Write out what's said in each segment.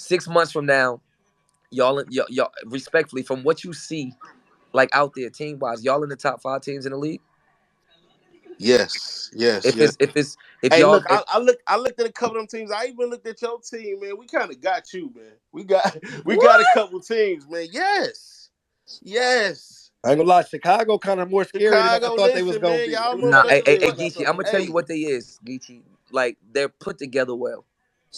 6 months from now, y'all respectfully from what you see, like out there team wise, y'all in the top 5 teams in the league. Yes. If it's if Hey, y'all look, I looked at a couple of them teams. I even looked at your team, man. We kind of got you, man. We got a what? couple teams, man. Yes. I ain't gonna lie, Chicago kind of more scary than I Chicago, thought they was listen, gonna man. be. Y'all They was Nah, fucking motherfuckers, hey, real Geechi, I'm gonna motherfuckers. tell you hey, what they is, Geechi. Like they're put together well.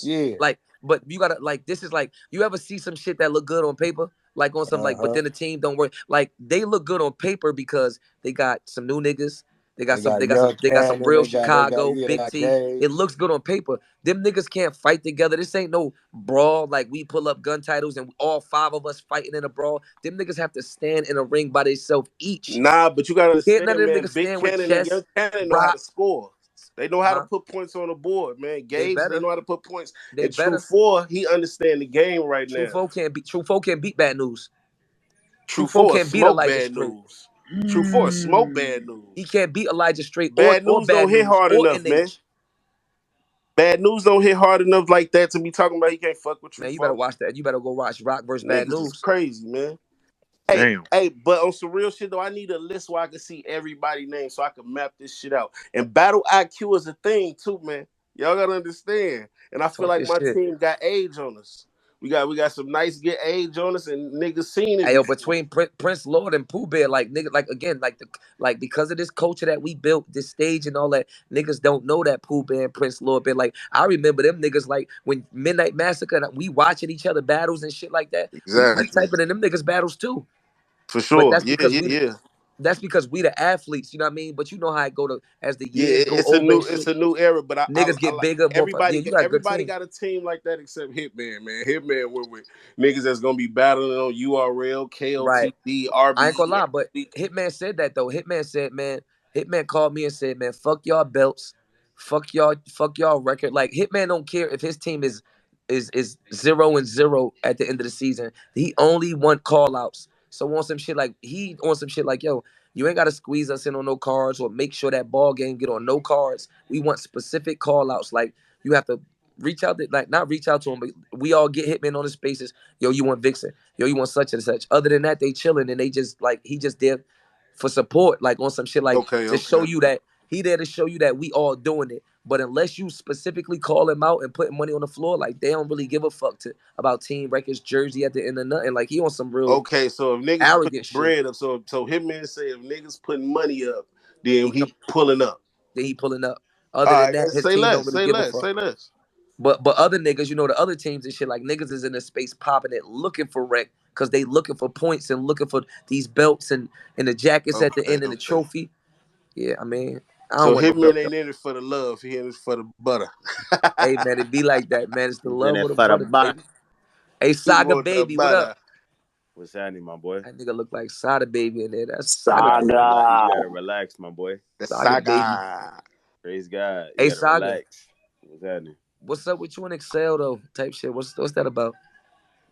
Yeah. Like, but you gotta like this is like you ever see some shit that look good on paper, like on some like, but Uh-huh. then the team don't work. Like they look good on paper because they got some new niggas. They got They some. got They got some. young They got some Cannon. real They got Chicago yeah, they Big got T. It Gage. looks good on paper. Them niggas can't fight together. This ain't no brawl like we pull up gun titles and all 5 of us fighting in a brawl. Them niggas have to stand in a ring by themselves each. nah, but you gotta Can't none understand, of them man. niggas Big stand with Cannon and Young chest, Cannon know how rock, to score. They know how to huh? put points on the board, man. They Gage, they better. know how to put points. They And True better. Four, he understand the game right True now. folk can't beat. True folk can't beat bad news. True True folk Four, can't beat smoke Elijah bad straight. news. True Four, smoke bad He news. can't beat Elijah straight Bad or news don't bad hit news hard or enough, man. NH. Bad news don't hit hard enough like that to be talking about he can't fuck with True Man, you better Four. watch that. You better go watch Rock versus Bad Niggas is News. crazy, man. Hey, Damn. but on some real shit though, I need a list where I can see everybody's name so I can map this shit out. And battle IQ is a thing too, man. Y'all gotta understand. And I feel Talk like your my shit. team got age on us. We got some nice get age on us, and niggas seen it Hey, yo, before. between Prince Lord and Pooh Bear, like nigga, like again, like because of this culture that we built, this stage and all that, niggas don't know that Pooh Bear and Prince Lord been like. I remember them niggas like when Midnight Massacre, and we watching each other battles and shit like that. We Exactly. typing in them niggas battles too, For but sure. that's because we the athletes, you know what I mean? But you know how it go to as the Yeah, years go over and it's shit, a new era, but niggas I get like bigger, more. Yeah, you got a good everybody team. got a team like that except Hitman, man. Hitman went with niggas that's gonna be battling on URL, Right. KOTD, I ain't gonna RBE, lie, but Hitman said that though. Hitman said, man, Hitman called me and said, man, fuck y'all belts, fuck y'all record. Like Hitman don't care if his team is 0-0 at the end of the season. He only want call outs. So on some shit like yo, you ain't gotta squeeze us in on no cards or make sure that ball game get on no cards. We want specific call outs. Like you have to reach out to like not reach out to him, but we all get Hitman on the spaces. Yo, you want Vixen? Yo, you want such and such. Other than that, they chilling and they just like he just there for support, like on some shit like to show okay. you that he there to show you that we all doing it. But unless you specifically call him out and putting money on the floor, like they don't really give a fuck about team records, jersey at the end of nothing. Like he on some real Okay, so if niggas put arrogant shit. bread up, so Hitman say if niggas putting money up, then He come, he pulling up. then he pulling up. Other All than right, that, his say team don't less, really say give a less, fuck. say less. But other niggas, you know, the other teams and shit, like niggas is in the space popping it, looking for wreck, because they looking for points and looking for these belts and the jackets at the end and the Okay. trophy. Yeah, I mean, I don't So want no Hitman belt though. ain't in it for the love, he in it for the butter. Hey man, it be like that, man. It's the He's in love it with a for the butter, butt. baby. Hey, He Saga want the baby, what up? butter. What's happening, my boy? That nigga look like Sada baby in there. That's You Saga gotta baby. relax. You Saga. gotta relax, my boy. The Saga baby. saga. Praise God. You Hey gotta Saga, relax. What's happening? what's up with you and Excel though? Type shit. What's that about?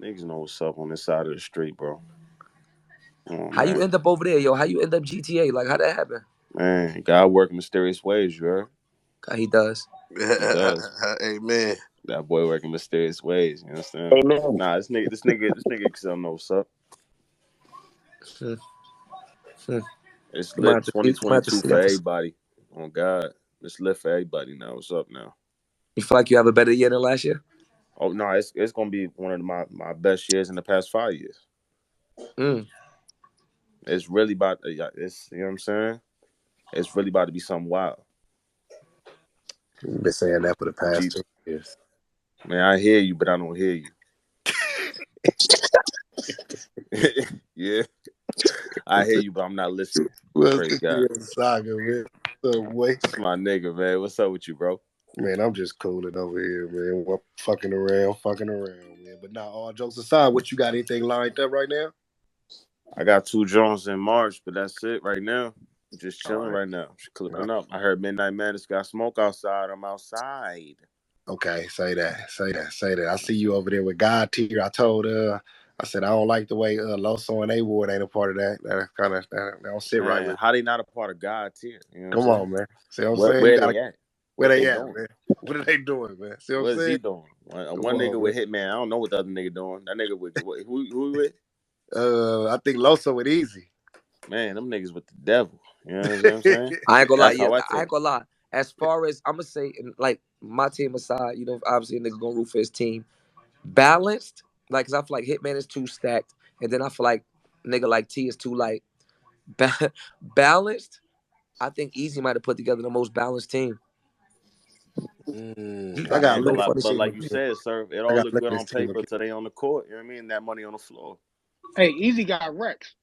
Niggas know what's up on this side of the street, bro. Oh How you man. end up over there, yo? How you end up GTA? Like how that happen? Man, God work mysterious ways, you heard? God, he does. He does. Amen. That boy working mysterious ways, you understand? Amen. Nah, this nigga Excel know what's up. Hmm, hmm. It's You might lit have to see. You might have to 2022 see. for everybody. On God. It's lit for everybody now. What's up now? You feel like you have a better year than last year? Oh no, it's gonna be one of my best years in the past 5 years. Mm. It's really about it's you know what I'm saying? It's really about to be something wild. You've been saying that for the past G 2 years. Man, I hear you, but I don't hear you. Yeah. I hear you, but I'm not listening. What's Praise the God. deal, Saga, man? What's up, boy? It's my nigga, man. What's up with you, bro? Man, I'm just cooling over here, man. We're fucking around, man. But now, all jokes aside, what you got anything lined up right now? I got 2 Jones in March, but that's it right now. I'm just All chilling right. right now. Just clipping up. I heard Midnight Madness got smoke outside. I'm outside. Okay, say that. I see you over there with God tier. I said I don't like the way Loso and A Ward ain't a part of that. That don't sit right Man, with me. how they not a part of God tier? You know what I'm Come saying? on, man. See what I'm Where, saying? You where gotta they at? Where What they they at, doing? man? What are they doing, man? See what I'm What is he saying? doing? Come One nigga on, with Hitman. I don't know what the other nigga doing. That nigga with who he with? man. I think Loso with Easy. Man, them niggas with the devil. You know what I'm saying? I ain't gonna lie, That's yeah, how I I take ain't it. gonna lie. As far as I'm gonna say, like my team aside, you know, obviously a nigga gonna root for his team. Balanced, like, cause I feel like Hitman is too stacked, and then I feel like nigga like T is too light. Balanced, I think Easy might have put together the most balanced team. He, I I gotta ain't look gonna no at lie, funny this but shit. team like you again. said, sir, it I all gotta look look good at on this team paper again. till they on the court. You know what I mean? That money on the floor. Hey, Easy got Rex.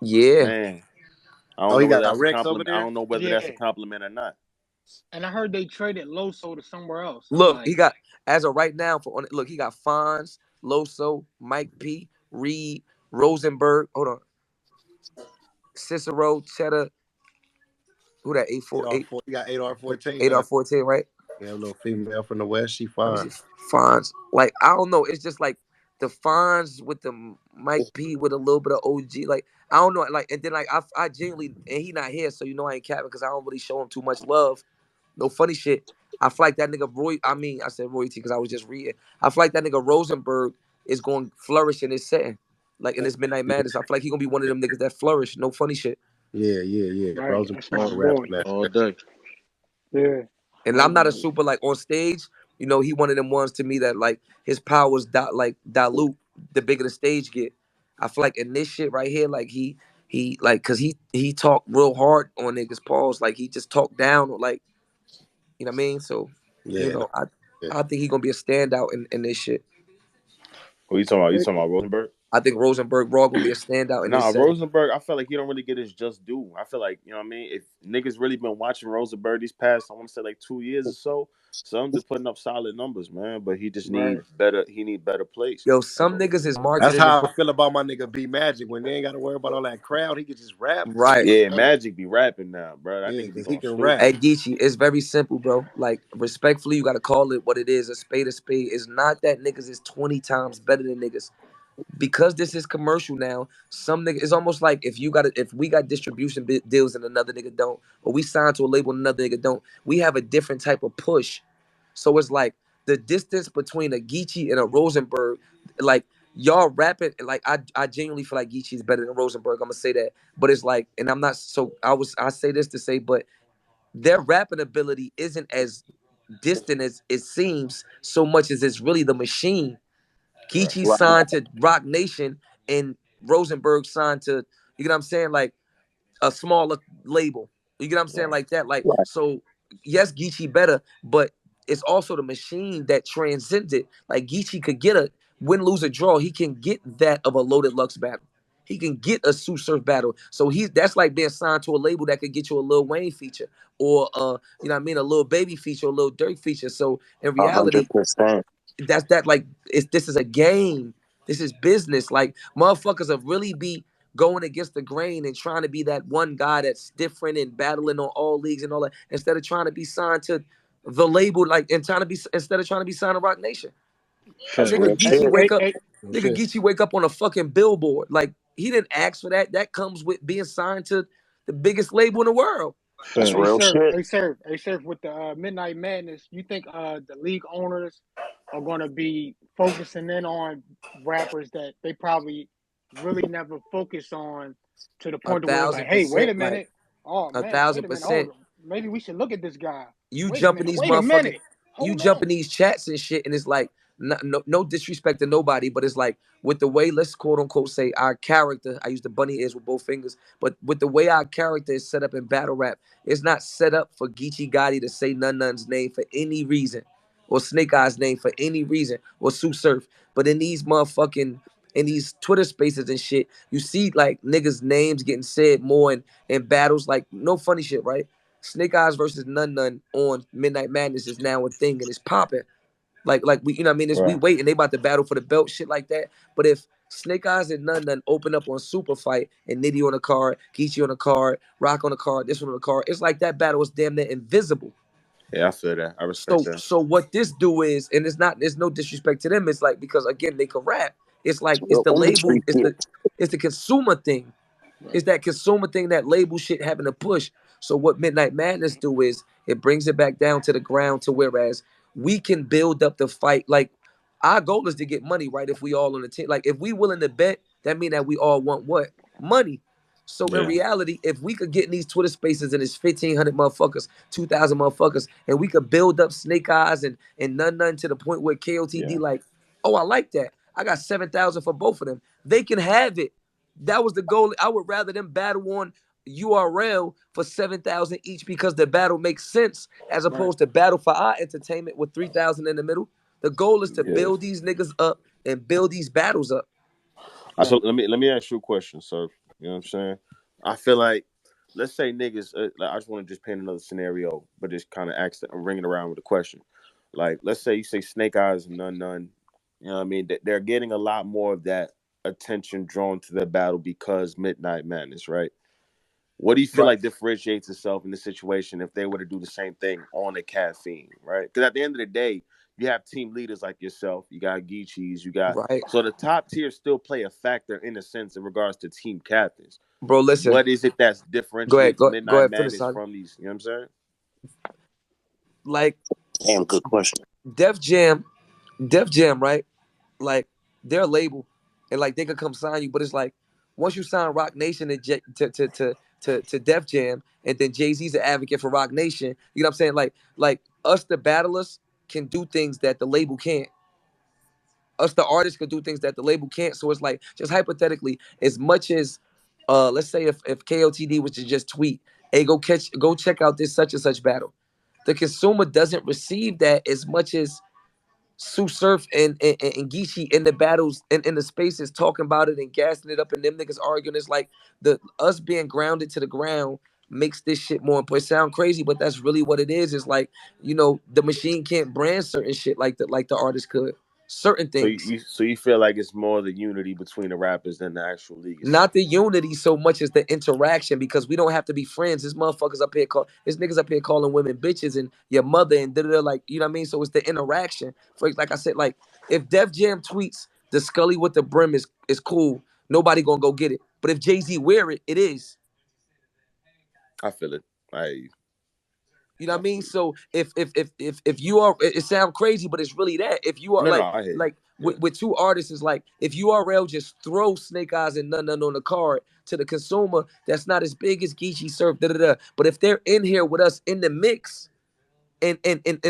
Yeah, Man, I Oh, don't he know whether got that's a Rex over compliment. I there. don't know whether that's a Yeah. compliment or not. And I heard they traded Loso to somewhere else. I'm look, like, he got as of right now look, he got Fonz, Loso, Mike P, Reed, Rosenberg. Hold on, Cicero, Cheddar. Who that? 848, He got 8R14 8 down. or 14, right? Yeah, a little female from the West. She Let me fine. see. Fonz. Like, I don't know. It's just like the Fonz with the Mike P with a little bit of OG. Like, I don't know. Like, and then like I genuinely, and he not here, so you know I ain't capping because I don't really show him too much love. No funny shit. I feel like that nigga Roy. I mean, I said Roy T because I was just reading. I feel like that nigga Rosenberg is going to flourish in his setting, like in this Midnight Madness. I feel like he gonna be one of them niggas that flourish. No funny shit. Yeah. right, that's Rosenberg my can rap boy. on that. All day. Yeah. And I'm not a Rosenberg. super like on stage. You know, he one of them ones to me that like his powers like dilute the bigger the stage get. I feel like in this shit right here, like he like cause he talked real hard on niggas' pause. Like he just talked down or like you know what I mean? So, you Yeah, no, know, I yeah. I think he gonna be a standout in this shit. Who you talking about? You Hey, talking about Rosenberg? I think Rosenberg Raw gonna be a standout in this Nah, setting. Rosenberg, I feel like he don't really get his just due. I feel like, you know what I mean? If niggas really been watching Rosenberg these past, I want to say like 2 years or so, some been putting up solid numbers, man. But he just right. need better plays. Yo, some niggas is That's marketing how I feel about my nigga B Magic. When they ain't got to worry about all that crowd, he can just rap. right. Yeah, Magic be rapping now, bro. That Yeah, nigga be because he going can stupid. rap. Hey Geechi, it's very simple, bro. Like respectfully, you gotta call it what it is. A spade, a spade. It's not that niggas is 20 times better than niggas. Because this is commercial now, some nigga it's almost like if we got distribution deals and another nigga don't, or we signed to a label and another nigga don't, we have a different type of push. So it's like the distance between a Geechi and a Rosenberg, like y'all rapping, like I genuinely feel like Geechi is better than Rosenberg. I'm gonna say that. But it's like, and I'm not so I say this to say, but their rapping ability isn't as distant as it seems so much as it's really the machine. Right. Geechee signed to Rock Nation and Rosenberg signed to, you know what I'm saying, like a smaller label. You get what I'm saying? Right. Like that. Like, so yes, Geechee better, but it's also the machine that transcends it. Like Geechee could get a win, lose, or draw. He can get that of a Loaded Lux battle. He can get a Sue Surf battle. So that's like being signed to a label that could get you a Lil Wayne feature or you know what I mean, a little baby feature, a little Dirk feature. So in reality, 100%. that's that like this is a game. This is business. Like motherfuckers have really be going against the grain and trying to be that one guy that's different and battling on all leagues and all that instead of trying to be signed to the label like and trying to be instead of trying to be signed to Rock Nation. That's Hey, Nigga real hey, Geechee shit. wake hey, up. hey, No Nigga shit. Geechee wake up on a fucking billboard. Like he didn't ask for that. That comes with being signed to the biggest label in the world. That's hey, real sir, shit. hey, sir, hey, sir. With the Midnight Madness, you think the league owners are going to be focusing in on rappers that they probably really never focus on to the A point where it's like, thousand hey, wait percent. a Like minute, oh a man, wait thousand a minute, hold percent. on, maybe we should look at this guy. You Wait a jump in minute, these wait a motherfucking minute, you hold jump on. in these chats and shit, and it's like no disrespect to nobody, but it's like with the way let's quote unquote say our character. I use the bunny ears with both fingers, but with the way our character is set up in battle rap, it's not set up for Geechee Gotti to say Nun's name for any reason, or Snake Eyes name for any reason, or Sue Surf. But in these motherfucking in these Twitter spaces and shit, you see like niggas' names getting said more in battles. Like no funny shit, right? Snake Eyes versus Nun on Midnight Madness is now a thing and it's popping. Like we, you know what I mean? It's we Right. waiting. They about to battle for the belt, shit like that. But if Snake Eyes and Nun open up on Super Fight and Nitty on the card, Geechee on the card, Rock on the card, this one on the card, it's like that battle is damn near invisible. Yeah, I feel that. I respect So that. so what this do is, and it's not, there's no disrespect to them. It's like because again they can rap. It's like it's Real the industry label, shit. it's the consumer thing. Right. It's that consumer thing, that label shit having to push. So what Midnight Madness do is it brings it back down to the ground to whereas we can build up the fight. Like our goal is to get money, right? If we all on the team, like if we willing to bet, that mean that we all want what? Money. So in Yeah. reality, if we could get in these Twitter spaces and it's 1,500 motherfuckers, 2,000 motherfuckers, and we could build up Snake Eyes and none to the point where KOTD Yeah. like, oh, I like that. I got 7,000 for both of them. They can have it. That was the goal. I would rather them battle on URL for 7,000 each because the battle makes sense as Right. opposed to battle for our entertainment with 3,000 in the middle. The goal is to Yeah. build these niggas up and build these battles up. So Right. let me ask you a question, sir. You know what I'm saying? I feel like, let's say niggas. Like, I just want to just paint another scenario, but just kind of ask, ring it around with a question. Like, let's say you say Snake Eyes and None. You know what I mean? They're getting a lot more of that attention drawn to their battle because Midnight Madness, right? What do you feel Right. like differentiates itself in this situation if they were to do the same thing on a caffeine, right? Because at the end of the day, you have team leaders like yourself. You got Geechi's. You got, Right. so the top tier still play a factor in a sense in regards to team captains. Bro, listen. What is it that Go ahead. differentiates Go Midnight ahead. Finish, Madness son. from these? You know what I'm saying? Like Damn, good question. Def Jam, Def Jam, right? Like their label, and like they could come sign you, but it's like once you sign Rock Nation to Def Jam, and then Jay Z's an advocate for Rock Nation. You know what I'm saying? Like us, the battlers, can do things that the label can't. Us, the artists, could do things that the label can't. So it's like just hypothetically, as much as let's say if KOTD was to just tweet, hey, go check out this such and such battle. The consumer doesn't receive that as much as Sue Surf and Geechi in the battles and in the spaces talking about it and gassing it up and them niggas arguing. It's like the us being grounded to the ground makes this shit more important. It sound crazy, but that's really what it is. It's like, the machine can't brand certain shit like the artist could. Certain So things. you feel like it's more the unity between the rappers than the actual league Not itself. the unity so much as the interaction because we don't have to be friends. This motherfuckers up here this niggas up here calling women bitches and your mother and da like, you know what I mean? So it's the interaction. For like I said, like if Def Jam tweets the Scully with the brim is cool, nobody gonna go get it. But if Jay-Z wear it, it is. I feel it. You know I what I mean? feel it. So if you are, it sounds crazy, but it's really that. If you are No, like I hear you. like Yeah. with two artists, is like if URL just throw Snake Eyes and none on the card to the consumer, that's not as big as Geechi Surf, da da da. But if they're in here with us in the mix, and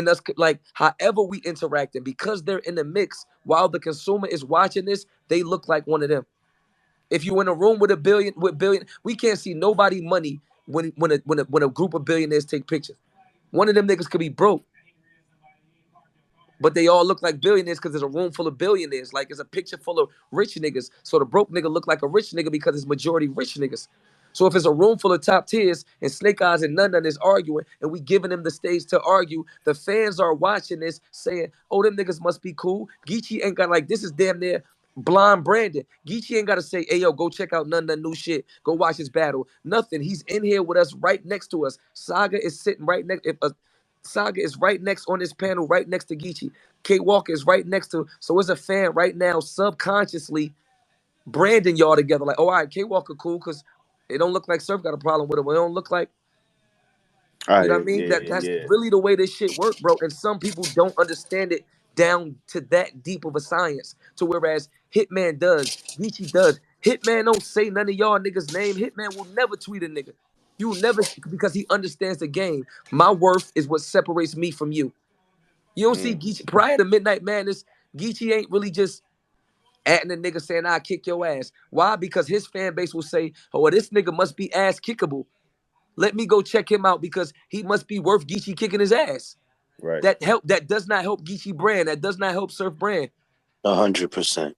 us like however we interacting, because they're in the mix while the consumer is watching this, they look like one of them. If you in a room with billion, we can't see nobody money when a group of billionaires take pictures. One of them niggas could be broke, but they all look like billionaires because there's a room full of billionaires. Like it's a picture full of rich niggas. So the broke nigga look like a rich nigga because it's majority rich niggas. So if it's a room full of top tiers and Snake Eyes and none is arguing and we giving them the stage to argue, the fans are watching this saying, oh, them niggas must be cool. Geechi ain't got like this is damn near blind Brandon. Geechi ain't gotta say, hey yo, go check out none new shit. Go watch his battle. Nothing. He's in here with us right next to us. Saga is sitting right next. If a Saga is right next on this panel, right next to Geechi. K Walker is right next to. So as a fan right now, subconsciously branding y'all together. Like, oh, all right, K Walker cool because it don't look like Surf got a problem with him. It don't look like, I you know hear what I you. mean? Yeah, That's yeah. really the way this shit work, bro. And some people don't understand it down to that deep of a science. To whereas Hitman does, Geechi does. Hitman don't say none of y'all niggas' name. Hitman will never tweet a nigga. You will never because he understands the game. My worth is what separates me from you. You don't see Mm, Geechi prior to Midnight Madness. Geechi ain't really just adding a nigga saying I kick your ass. Why? Because his fan base will say, "Oh, well, this nigga must be ass kickable. Let me go check him out because he must be worth Geechi kicking his ass." right. That does not help Geechi brand. That does not help Surf brand. 100%.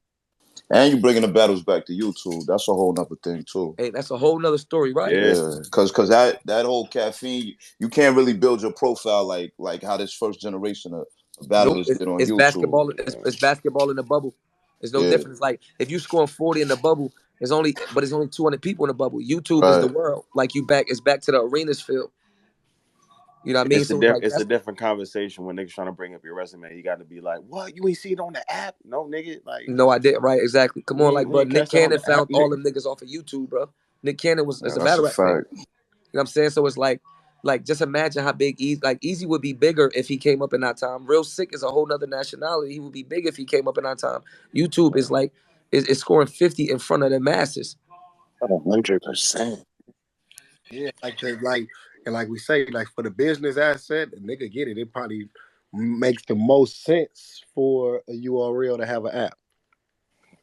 And you bringing the battles back to YouTube. That's a whole nother thing too. Hey, that's a whole nother story, right? Yeah. Yeah, cause that whole caffeine, you can't really build your profile like how this first generation of Nope. battlers did on It's YouTube. basketball. It's basketball in the bubble. It's no Yeah, difference. Like if you scoring 40 in the bubble, it's only 200 people in the bubble. YouTube is the right. world. Like it's back to the arenas field. You know what I mean? It's a So it's like it's a that's different conversation when niggas trying to bring up your resume. You got to be like, what? You ain't see it on the app? No, nigga. Like, no, I didn't. Right, exactly. Come on, like, we bro. ain't Nick catch that on Cannon the app, found all nigga. them niggas off of YouTube, bro. Nick Cannon was Yeah, a that's a battle rap fan. fact. You know what I'm saying? So it's like just imagine how big Easy would be bigger if he came up in our time. Real Sick is a whole nother nationality. He would be big if he came up in our time. YouTube is like is scoring 50 in front of the masses. 100%. Yeah, and like we say, like for the business asset, the nigga get it. It probably makes the most sense for a URL to have an app.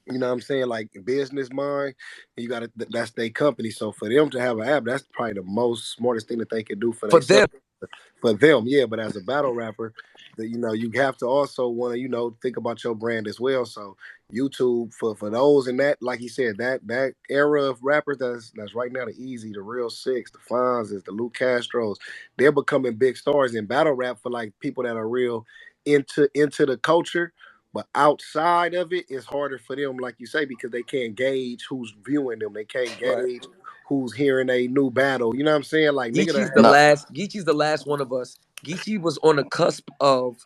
You know what I'm saying? Like business mind, you got to that's their company. So for them to have an app, that's probably the most smartest thing that they can do for For themselves. them, For them, yeah. But as a battle rapper, that you have to also want to think about your brand as well. So YouTube for those and that, like you said, that era of rappers that's right now the Easy, the Real Six, the Fonzes, the Luke Castros, they're becoming big stars in battle rap for like people that are real into the culture. But outside of it, it's harder for them, like you say, because they can't gauge who's viewing them. They can't right? gauge who's hearing a new battle. You know what I'm saying? Like nigga done Geechi's the had Nah, last. Geechi's the last one of us. Geechi was on the cusp of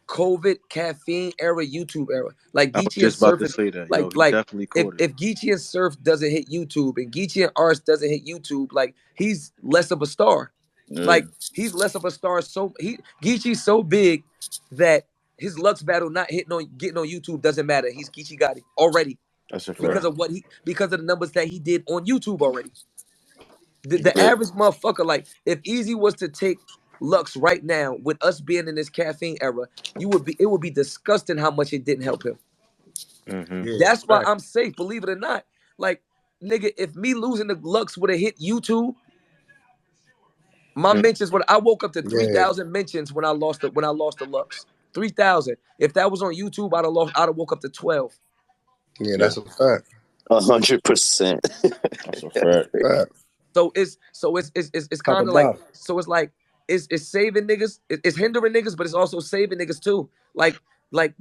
COVID, caffeine era, YouTube era. Like I was Geechi and just about Surf to is say that. Yo, like he like definitely if caught it. if Geechi and Surf doesn't hit YouTube and Geechi and Ars doesn't hit YouTube, like he's less of a star. yeah. Like he's less of a star. So Geechi's so big that his Lux battle not hitting on getting on YouTube doesn't matter. He's Geechi Gotti already That's a because fact. of because of the numbers that he did on YouTube already. The Yeah. average motherfucker, like if Easy was to take Lux right now with us being in this caffeine era, it would be disgusting how much it didn't help him. Mm-hmm. yeah, That's why fact. I'm safe, believe it or not. Like, nigga, if me losing the Lux would have hit YouTube, my mentions would I woke up to three Yeah, thousand mentions when I lost the Lux. 3,000. If that was on YouTube, I'd have woke up to 12. yeah, Yeah, that's a fact. 100%. that's a fact. Fact. So it's Talk kind of like about it. so it's like it's saving niggas, it's hindering niggas, but it's also saving niggas too. Like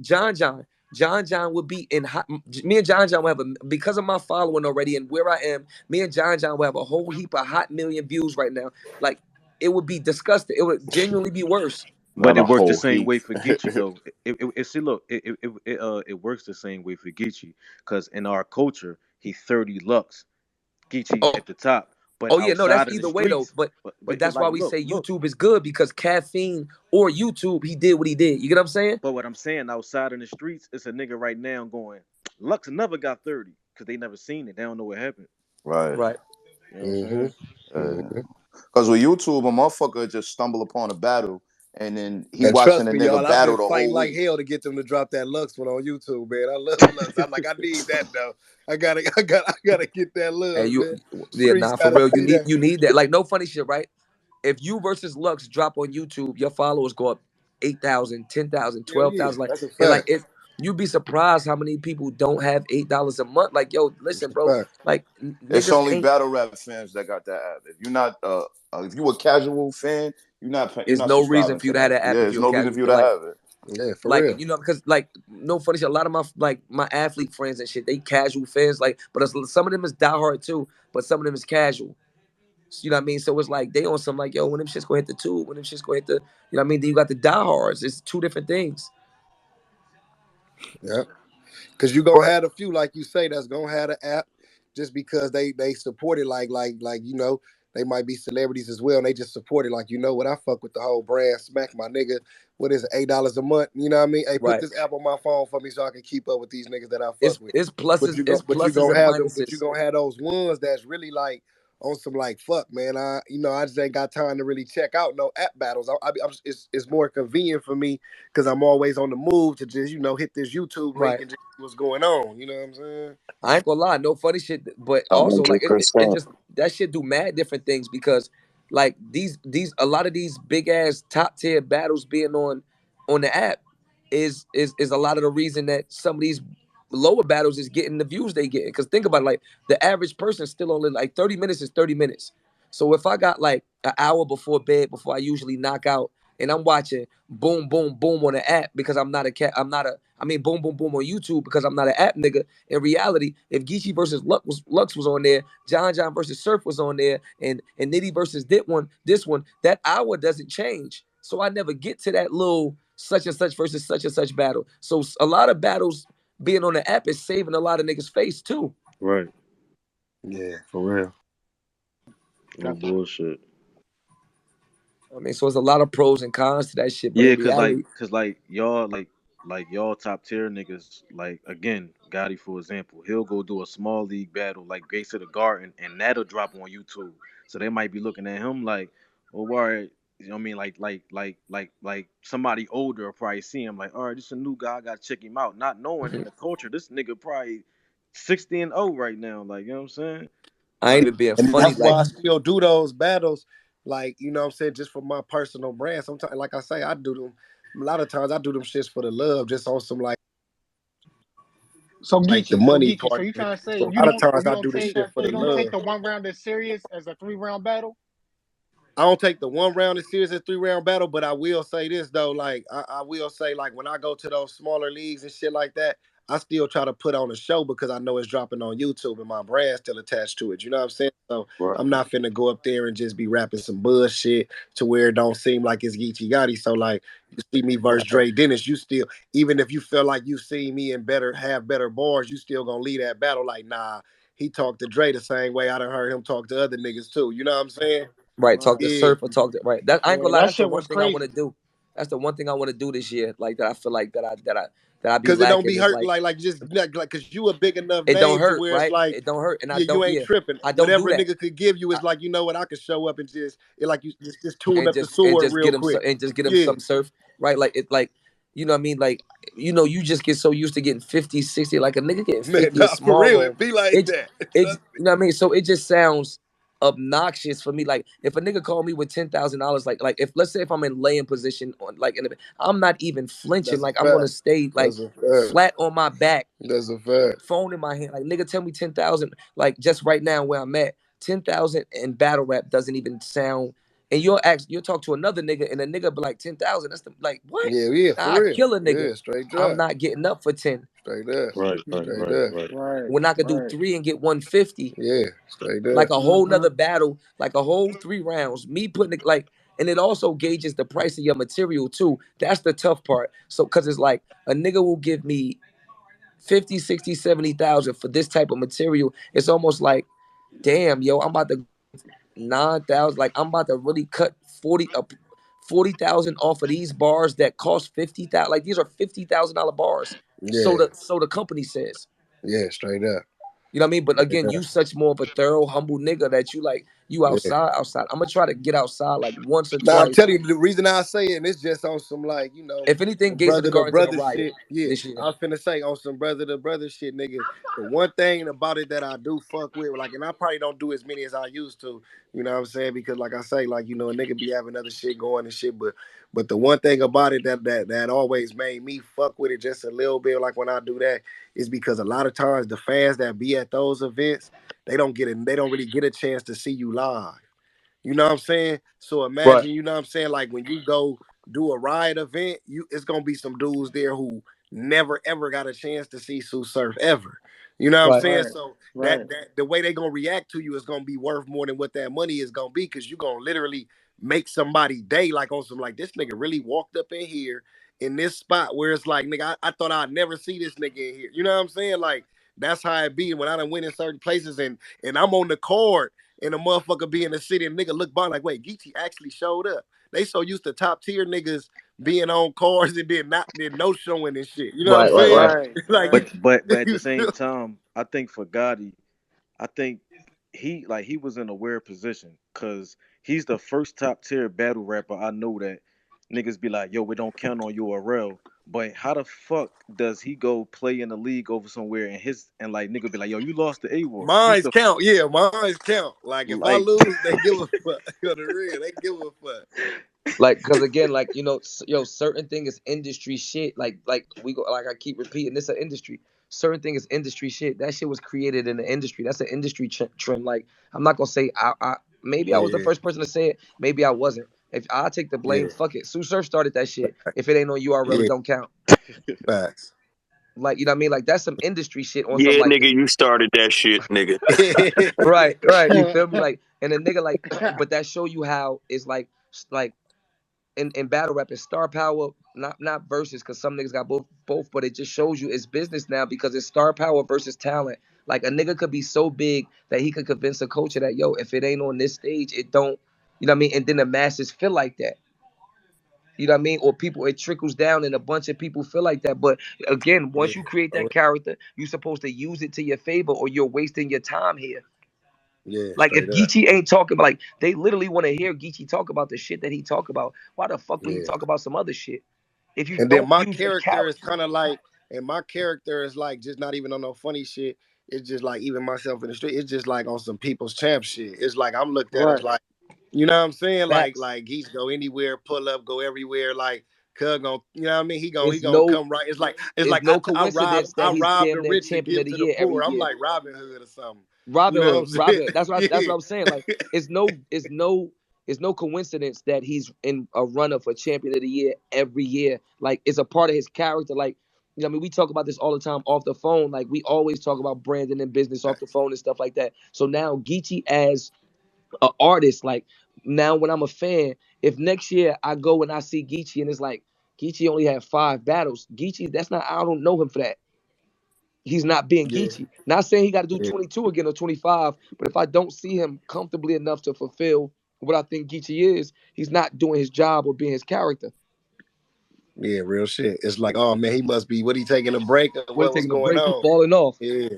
John would be in hot. Me and John will have because of my following already and where I am. Me and John will have a whole heap of hot million views right now. Like it would be disgusting. It would genuinely be worse. But Not a it worked the whole same heap. way for Geechi though. See, look, it works the same way for Geechi because in our culture, he 30 Lux, Geechi Oh, at the top. But oh yeah, no, that's outside of the either way though. streets, But that's why like, we look, say look. YouTube is good because caffeine or YouTube, he did what he did. You get what I'm saying? But what I'm saying, outside in the streets, it's a nigga right now going, Lux never got 30 because they never seen it. They don't know what happened. Right. Right. You know what I'm Mm-hmm. saying? Mm-hmm. Because with YouTube, a motherfucker just stumble upon a battle and then he And watching trust a me, nigga y'all, I've battle been the fighting whole like week. hell to get them to drop that Lux one on YouTube, man. I love Lux. I'm like, I need that though. I gotta get that And love, you, man. yeah, Streets nah, for gotta real, see that. you need that. Like no funny shit, right? If you versus Lux drop on YouTube, your followers go up 8,000, 10,000, Hell twelve yeah, thousand. Like that's a and like fact. it, you'd be surprised how many people don't have $8 a month. Like yo, That's listen, a bro. fact. Like It's niggas only ain't. battle rap fans that got that app. If you're not, if you a casual fan, you're There's not no reason subscribing for to you to have that. that app Yeah, if there's you're a no reason casual for you fan. to have it. Yeah, for real. Because like no funny shit. A lot of my athlete friends and shit, they casual fans. Like, but some of them is diehard too. But some of them is casual. You know what I mean? So it's like they on some like, yo, when them shit's gonna hit the tube, when them shit's gonna hit the, you know what I mean? Then you got the diehards. It's two different things. Yeah. Cause you gonna have a few, like you say, that's gonna have the app just because they support it like they might be celebrities as well and they just support it like what I fuck with the whole brand smack my nigga. What is it, $8 a month? You know what I mean? Hey, put Right. this app on my phone for me so I can keep up with these niggas that I It's fuck with. it's But pluses, you go it's but you pluses gonna and have them, but you minuses. gonna have those ones that's really like on some like fuck man. I just ain't got time to really check out no app battles. It's more convenient for me because I'm always on the move to just hit this YouTube link Right. and just see what's going on. You know what I'm saying? I ain't gonna lie, no funny shit, but also like it 100%. just that shit do mad different things because like these a lot of these big ass top tier battles being on the app is a lot of the reason that some of these lower battles is getting the views they get. Because think about it, like the average person still only like 30 minutes is 30 minutes. So if I got like an hour before bed before I usually knock out and I'm watching boom boom boom on the app because I'm not a cat I'm not a I mean boom boom boom on YouTube because I'm not an app nigga. In reality, if Geechi versus Lux was on there, John versus Surf was on there, and Nitty versus this one, that hour doesn't change. So I never get to that little such and such versus such and such battle. So a lot of battles being on the app is saving a lot of niggas' face too. Right. Yeah, for real. No Definitely. bullshit. I mean, so it's a lot of pros and cons to that shit. But Yeah, in reality, cause like y'all like y'all top tier niggas, like again, Gotti for example, he'll go do a small league battle like Gates of the Garden, and that'll drop on YouTube. So they might be looking at him like, oh, all right, you know what I mean? Like somebody older will probably see him like, all right, this is a new guy, I gotta check him out. Not knowing in the culture, this nigga probably 60-0 right now. Like, you know what I'm saying? I ain't Like, even being And funny. that's why Like, I still do those battles, like, you know what I'm saying, just for my personal brand. Sometimes, like I say, I do them. A lot of times I do them shits for the love, just on some So like the Geechi, so money Geechi, so part you of it. trying to say So a lot of times you I don't do the take shit for the love. the one round as serious as a 3 round battle? I don't take the one round as serious as 3 round battle, but I will say this though, like I will say, like when I go to those smaller leagues and shit like that, I still try to put on a show because I know it's dropping on YouTube and my brand's still attached to it. You know what I'm saying? So right. I'm not finna go up there and just be rapping some bullshit to where it don't seem like it's Geechi Gotti. So like you see me versus right, Dre Dennis, you still, even if you feel like you see me and have better bars, you still gonna lead that battle like, nah, he talked to Dre the same way I done heard him talk to other niggas too. You know what I'm saying? right. Talk Right. to Yeah. Surf or talk to right. That I ain't Yeah, gonna lie. that That's the shit one was thing I want to crazy. do. That's the one thing I want to do this year. Like that, I feel like that I be Cause it don't lacking be is hurting like like just like cause you a big enough it don't name to hurt, where it's right? like It don't hurt, and I yeah, you don't. ain't Yeah, tripping. I don't do Whatever a that. nigga could give you I, is like, you know what, I could show up and just it like you just tune and up the just sword get real him quick. and just get him Yeah. something Surf, right? Like it, like you know what I mean? Like you just get so used to getting 50, 60. Like a nigga getting Man, 50 a nah, for small real. room. It be like It that. it Trust you know what I mean? So it just sounds obnoxious for me. Like if a nigga called me with $10,000, like if let's say if I'm in laying position on like I'm not even me. flinching. That's a Like I'm gonna fact. stay like That's a fact. flat on my back, That's a fact. phone in my hand. Like nigga, tell me 10,000. Like just right now where I'm at, 10,000 in battle rap doesn't even sound. And you'll talk to another nigga, and a nigga be like 10,000. That's the like what? Yeah, yeah, Nah, for I real. kill a nigga. Yeah, straight I'm drop. not getting up for 10. Straight up. Right, right, Straight right, up. right. Right. When I could do Right. 3 and get 150, Yeah, straight up. like a whole Mm-hmm. nother battle, like a whole 3 rounds. Me putting it like, and it also gauges the price of your material too. That's the tough part. So, cause it's like a nigga will give me 50, 60, 70,000 for this type of material. It's almost like, damn, yo, I'm about to 9,000. Like I'm about to really cut 40,000 off of these bars that cost 50,000. Like these are $50,000 bars. So Yeah, the company says. yeah, straight up. You know what I mean? But Straight again, up. you such more of a thorough, humble nigga that you like you Yeah. outside. I'm gonna try to get outside like once or Now I'm twice. telling you the reason I say it, and it's just on some like, If anything, some Gates of the brother to Garden's in a brother riot shit. Yeah, this year. I was finna say on some brother to brother shit, nigga. The one thing about it that I do fuck with, like, and I probably don't do as many as I used to, you know what I'm saying? Because like I say, like, a nigga be having other shit going and shit, but the one thing about it that always made me fuck with it just a little bit, like when I do that, is because a lot of times the fans that be at those events, they don't really get a chance to see you live. You know what I'm saying? So Right, imagine, you know what I'm saying, like when you go do a riot event, it's gonna be some dudes there who never ever got a chance to see Sue Surf ever. You know what I'm right, saying? Right. So Right. that the way they gonna react to you is gonna be worth more than what that money is gonna be, because you gonna literally make somebody day, like on some like, this nigga really walked up in here in this spot where it's like, nigga, I thought I'd never see this nigga in here. You know what I'm saying? Like that's how it be when I done went in certain places and I'm on the card and a motherfucker be in the city and nigga look by like, wait, Geechi actually showed up. They so used to top tier niggas being on cars and did no showing and shit. You know what I'm right, right, saying? right. Right. Like Right. But at the you same feel time, I think for Gotti, I think he was in a weird position because he's the first top tier battle rapper I know that niggas be like, yo, we don't count on URL. But how the fuck does he go play in the league over somewhere and like nigga be like, yo, you lost the A Ward. He's mines the count. Yeah, mines count. Like if I like lose, they give a fuck. On the real, they give a fuck. Like, cause again, like certain thing is industry shit. Like we go, like I keep repeating, this is an industry. Certain thing is industry shit. That shit was created in the industry. That's an industry trend. Like I'm not gonna say I maybe I was the Yeah, first person to say it. Maybe I wasn't. If I take the blame, yeah, fuck it. Sue Surf started that shit. If it ain't on URL, it yeah. don't count. Facts. Like you know what I mean? Like that's some industry shit on some Yeah, like nigga, you started that shit, nigga. right, right. You feel me? Like and a nigga like, but that show you how it's like in battle rap it's star power, not versus, because some niggas got both, but it just shows you it's business now because it's star power versus talent. Like a nigga could be so big that he could convince a culture that yo, if it ain't on this stage, it don't. You know what I mean? And then the masses feel like that. You know what I mean? Or people, it trickles down and a bunch of people feel like that. But again, Yeah. once you create Oh, that character, you're supposed to use it to your favor or you're wasting your time here. yeah, Like if straight up. Geechi ain't talking about, like they literally want to hear Geechi talk about the shit that he talk about. Why the fuck would he Yeah. talk about some other shit? If you And then don't my use the character is character, kind of like, and my character is like just not even on no funny shit. It's just like even myself in the street. It's just like on some people's champ shit. It's like I'm looked at as Right. like, you know what I'm saying? facts. Like he's go anywhere, pull up, go everywhere. Like Cuz gon' you know what I mean? He It's gonna no, come right. It's it's like no I rob coincidence that he's the damn near rich and champion of give the to the year every poor. I'm year. like Robin Hood or something. You Robin know Hood, what I'm Robin saying? Hood. That's Yeah. what I'm saying. Like it's no coincidence that he's in a runner for champion of the year every year. Like it's a part of his character. Like you know, what I mean, we talk about this all the time off the phone. Like we always talk about branding and business off the phone and stuff like that. So now Geechi as an artist, like now when I'm a fan, if next year I go and I see Geechi and it's like Geechi only had 5 battles, Geechi, that's not, I don't know him for that. He's not being Yeah. Geechi. Not saying he got to do Yeah. 22 again or 25, but if I don't see him comfortably enough to fulfill what I think Geechi is, he's not doing his job or being his character. Yeah, real shit. It's like, oh man, he must be what he taking a break or What, what's taking a going break, he on. falling off. Yeah.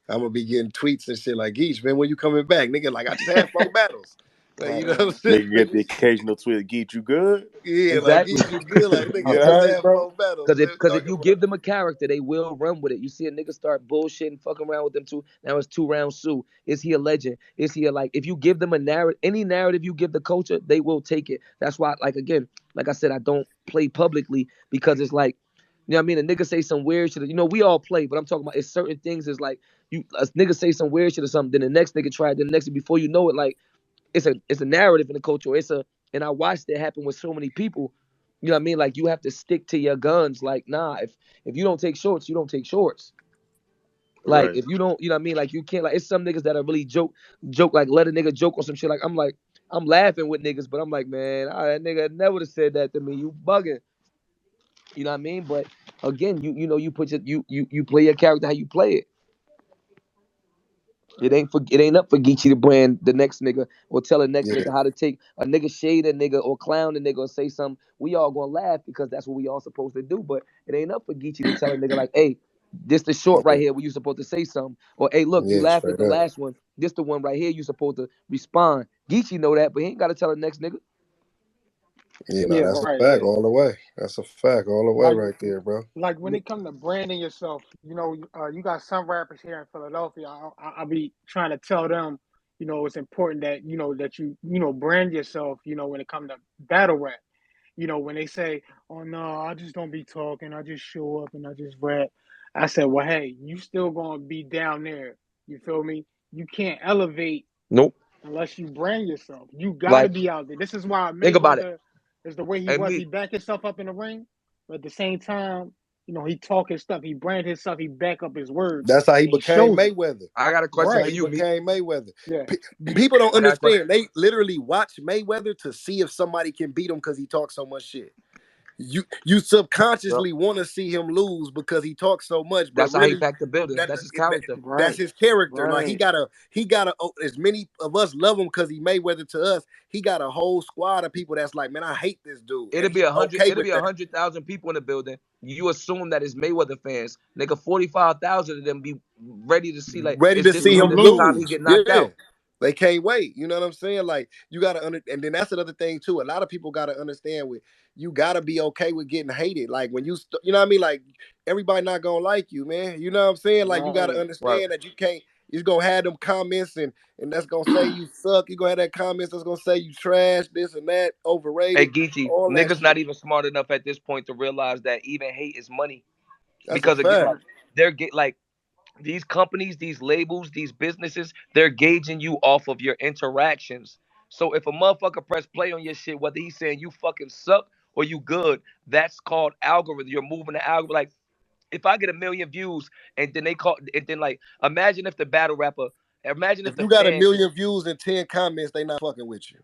I'm gonna be getting tweets and shit like, Geech, man, when you coming back? Nigga, like I just had 4 battles. Like, you Right. know what I'm saying? Nigga get the occasional tweet, "Get you good?" Yeah, like Exactly. Geech, you good. Like nigga, You I just alright, had bro? 4 battles. Because What if you because if talking you about? give them a character, they will run with it. You see a nigga start bullshitting, fucking around with them too. Now it's 2 round Sue. Is he a legend? Is he a like? If you give them a narrative, any narrative you give the culture, they will take it. That's why, like again, like I said, I don't play publicly because it's like, you know what I mean? A nigga say some weird shit. You know, we all play, but I'm talking about it's certain things. Is like you a nigga say some weird shit or something, then the next nigga try it, then the next before you know it, like it's a narrative in the culture. And I watched it happen with so many people. You know what I mean? Like you have to stick to your guns. Like nah, if you don't take shorts, you don't take shorts. Like Right. if you don't, you know what I mean? Like you can't. Like it's some niggas that are really joke like let a nigga joke on some shit. Like I'm laughing with niggas, but I'm like man, that nigga never would have said that to me. You bugging. You know what I mean? But again, you know you put your you play your character how you play it. It ain't up for Geechi to brand the next nigga or tell the next Yeah, nigga how to take a nigga shade a nigga or clown a nigga or say something. We all gonna laugh because that's what we all supposed to do. But it ain't up for Geechi to tell a nigga like, hey, this the short right yeah, here where you supposed to say something. Or hey, look, you yeah, laughed at straight the up. last one. This the one right here you supposed to respond. Geechi know that, but he ain't gotta tell the next nigga. Yeah, no, Yeah, that's a right. fact Yeah. all the way. That's a fact all the way Like right there, bro. like when it comes to branding yourself, you got some rappers here in Philadelphia. I'll be trying to tell them, it's important that that you brand yourself. When it comes to battle rap. When they say, "Oh no, I just don't be talking. I just show up and I just rap." I said, "Well, hey, you still gonna be down there. You feel me? You can't elevate Nope. unless you brand yourself. You got to Like, be out there. This is why think about it. Mayweather is the way he And was. me, He backed himself up in the ring, but at the same time, he talk his stuff. He brand himself. He back up his words, That's how he and he became shows it. Mayweather. I got a That's question how for Right? he you, me. became Mayweather. Yeah. People don't I got a question. understand. They literally watch Mayweather to see if somebody can beat him because he talks so much shit. You Yep. subconsciously want to see him lose because he talks so much, but That's how he really packed the building. That's his character. that's Right. his character. Like Right. he gotta. As many of us love him because he Mayweather to us. He got a whole squad of people that's like, man, I hate this dude, It'll and be he a hundred. okay It'll with be a that. 100,000 people in the building. You assume that it's Mayweather fans. Nigga, 45,000 of them be ready to see like, Ready is to this see Him him the time he lose. lose. get knocked Yeah. out? They can't wait. You know what I'm saying? Like you gotta and then that's another thing too. A lot of people gotta understand with you gotta be okay with getting hated. Like when you know what I mean? Like everybody not gonna like you, man. You know what I'm saying? Like you gotta Right. Right. understand that you can't you're gonna have them comments and that's gonna say you suck. You're gonna have that comments that's gonna say you trash, this and that, Hey, overrated, Geechi, all that niggas not shit. even smart enough at this point to realize that even hate is money. That's a Because again, fact. like they're get like these companies, these labels, these businesses, they're gauging you off of your interactions. So if a motherfucker press play on your shit, whether he's saying you fucking suck or you good, that's called algorithm. You're moving the algorithm. Like if I get a million views and then they call and then like imagine if the battle rapper, imagine if If the you got a fan, million views and 10 comments, they not fucking with you.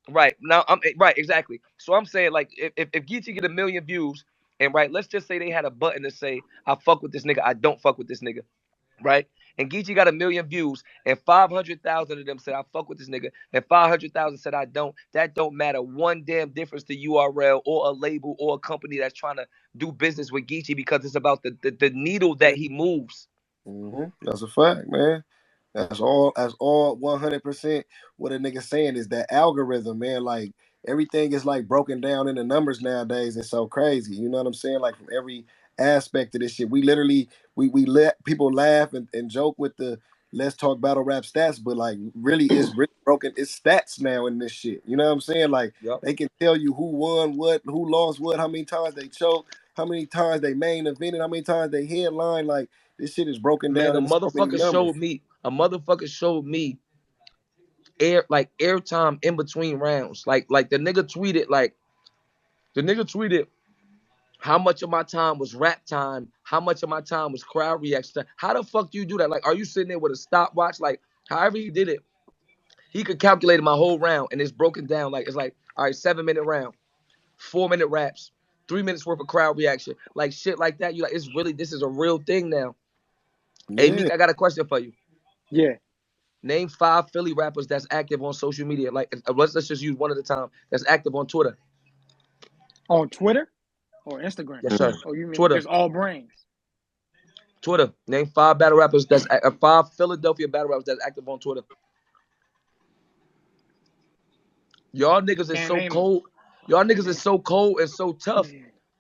right now I'm right exactly. So I'm saying like if Geechi get a million views and right, let's just say they had a button to say I fuck with this nigga, I don't fuck with this nigga. right? And Geechi got 1,000,000 views, and 500,000 of them said I fuck with this nigga, and 500,000 said I don't. That don't matter one damn difference to URL or a label or a company that's trying to do business with Geechi because it's about the needle that he moves. That's a fact, man. That's all. That's all. 100%. What a nigga saying is that algorithm, man. Like everything is like broken down into numbers nowadays. It's so crazy. You know what I'm saying? Like from every aspect of this shit, we literally we let people laugh and joke with the let's talk battle rap stats, but like really it's really broken. It's stats now in this shit. You know what I'm saying? Like Yep. they can tell you who won what, who lost what, how many times they choked, how many times they main evented, how many times they headline. Like this shit is broken Man, down a into so many motherfucker numbers. showed me. A motherfucker showed me airtime in between rounds. Like the nigga tweeted how much of my time was rap time, how much of my time was crowd reaction. How the fuck do you do that? Like, are you sitting there with a stopwatch? Like, however he did it, he could calculate my whole round, and it's broken down. Like, it's like, all right, 7-minute round, 4-minute raps, 3 minutes worth of crowd reaction, like shit like that. You like, it's really this is a real thing now. Hey Yeah. Meek, I got a question for you. Yeah. Name 5 Philly rappers that's active on social media. Like, let's just use one at a time. That's active on Twitter. On Twitter or Instagram? Yes, sir. Oh, you mean Twitter. just all brains? Twitter. Name 5 battle rappers that's 5 Philadelphia battle rappers that's active on Twitter. Y'all niggas is Can't so name them. cold. Y'all niggas is so cold and so tough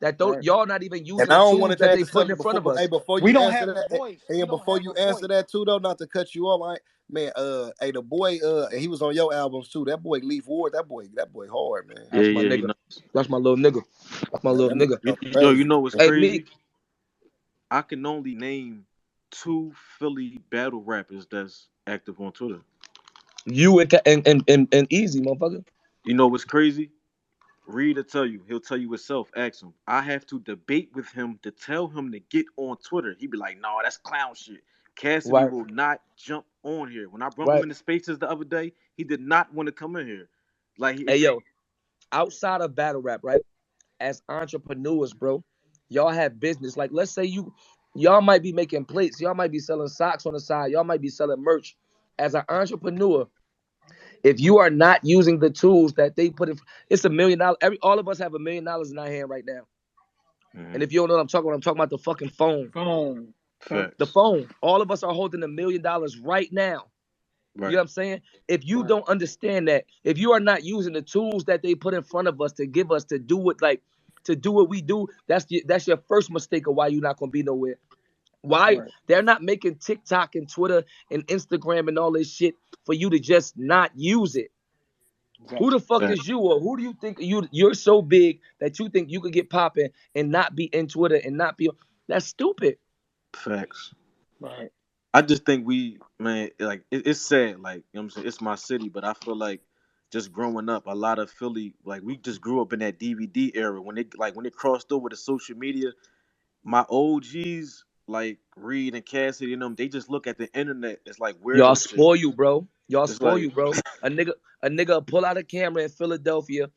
that Right. y'all not even And using I the don't want tools to that add they to putting something in front before, of us. before We you don't answer have a that, voice. We and don't before have you a answer voice. that too, though, not to cut you off, man, the boy, and he was on your albums too. That boy Leaf Ward, that boy hard, man. Yeah, That's my yeah, he nigga. nice. That's my little nigga. That's my little That nigga nigga. go Yo, you crazy. know what's Hey crazy? Meek, I can only name 2 Philly battle rappers that's active on Twitter. you and Easy, motherfucker. You know what's crazy? Reed will tell you. He'll tell you himself. Ask him. I have to debate with him to tell him to get on Twitter. He'd be like, "No, that's clown shit." Cassidy Right, will not jump on here. When I brought him right. into spaces the other day, he did not want to come in here. Like Hey yo, outside of battle rap, right? As entrepreneurs, bro, y'all have business. Like, let's say y'all might be making plates, y'all might be selling socks on the side, y'all might be selling merch. As an entrepreneur, if you are not using the tools that they put in, it's $1,000,000. All of us have $1,000,000 in our hand right now. And if you don't know what I'm talking about the fucking phone. Phone. The facts. phone. All of us are holding $1,000,000 right now. You know Right. what I'm saying? If you Right. don't understand that, if you are not using the tools that they put in front of us to give us to do it, like to do what we do, that's your first mistake of why you're not gonna be nowhere. Why Right. they're not making TikTok and Twitter and Instagram and all this shit for you to just not use it. Who the Exactly. fuck Facts. is you, or who do you think you're so big that you think you could get popping and not be in Twitter and not be? That's stupid. Facts. Right. I just think we, man, like it's sad. Like, you know what I'm saying, it's my city, but I feel like just growing up, a lot of Philly, like we just grew up in that DVD era when it crossed over to social media. My OGs like Reed and Cassidy and them, they just look at the internet as like Y'all weirdo shit. spoil you, bro. Y'all It's spoil like you, bro. A nigga pull out a camera in Philadelphia,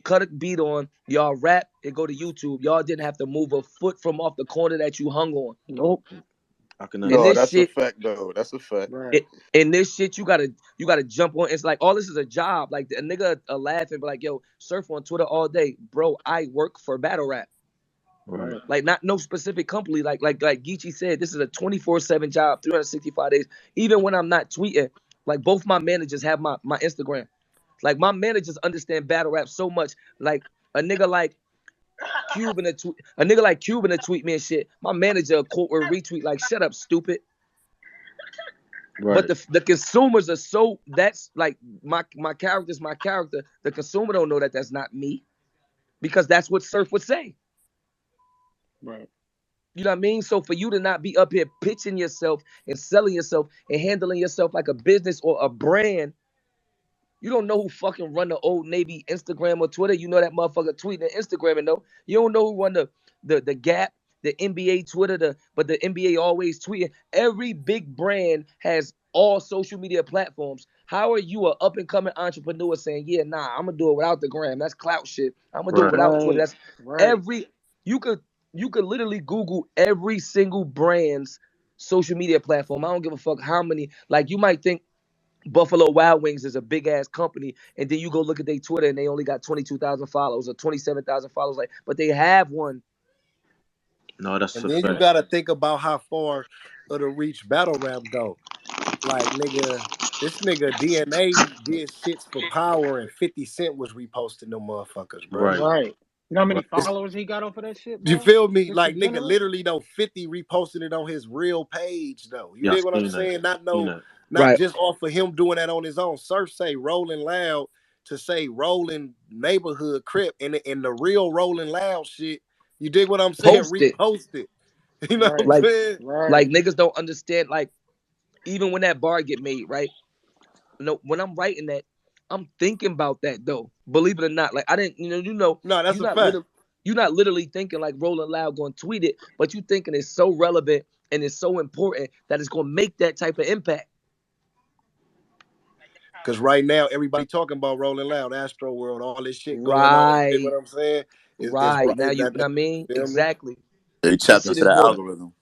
cut a beat on, y'all rap and go to YouTube. Y'all didn't have to move a foot from off the corner that you hung on. Nope. I can In No, this that's a understand. shit, fact though. That's a fact. Right. in this shit, you gotta jump on. It's like all this is a job. Like a nigga laugh and be like, yo, surf on Twitter all day. Bro, I work for battle rap. Right. Right. Like not no specific company. Like Geechi said, this is a 24/7 job, 365 days. Even when I'm not tweeting, like both my managers have my Instagram. Like my managers understand battle rap so much. Like a nigga like Cuban a nigga like Cuban to tweet me and shit. My manager quote or retweet like shut up, stupid. But Right. the consumers are so that's like my character's my character. The consumer don't know that that's not me because that's what Surf would say. Right. You know what I mean? So for you to not be up here pitching yourself and selling yourself and handling yourself like a business or a brand, you don't know who fucking run the Old Navy Instagram or Twitter. You know that motherfucker tweeting and Instagram and no. You don't know who run the Gap, the NBA Twitter, but the NBA always tweeting. Every big brand has all social media platforms. How are you a up and coming entrepreneur saying, yeah, nah, I'm gonna do it without the gram. That's clout shit. I'm gonna do it Right. without Twitter. Right. That's Right. every you could literally Google every single brand's social media platform. I don't give a fuck how many. Like you might think Buffalo Wild Wings is a big ass company, and then you go look at their Twitter and they only got 22,000 followers or 27,000 followers. Like, but they have one. No, that's And a then you fact. gotta think about how far of the reach battle rap go. Like nigga, this nigga DNA did shits for power, and 50 Cent was reposting them motherfuckers, bro. Right. Right. You know how many Right. followers he got off of that shit, You bro? feel me? Just to Like nigga, generate? literally though, 50 reposted it on his real page though. You Yeah, I dig what I'm seen that. saying? Not Seen no, that. not Right. just off of him doing that on his own. Surf say Rolling Loud to say Rolling Neighborhood Crip, and the real Rolling Loud shit. You dig what I'm saying? Post it. Repost it. You know what Right. I'm Like, saying? Right. like niggas don't understand. Like, even when that bar get made, right? No, when I'm writing that, I'm thinking about that though. Believe it or not, like I didn't, No, that's you're a not fact. literally, you're not literally thinking like Rolling Loud going to tweet it, but you thinking it's so relevant and it's so important that it's going to make that type of impact. Cause right now everybody talking about Rolling Loud, Astro World, all this shit going on. You dig what Right, I'm saying? Is right. Now you, that, know what I mean, feel me? exactly. They This tapped shit into is the what, algorithm.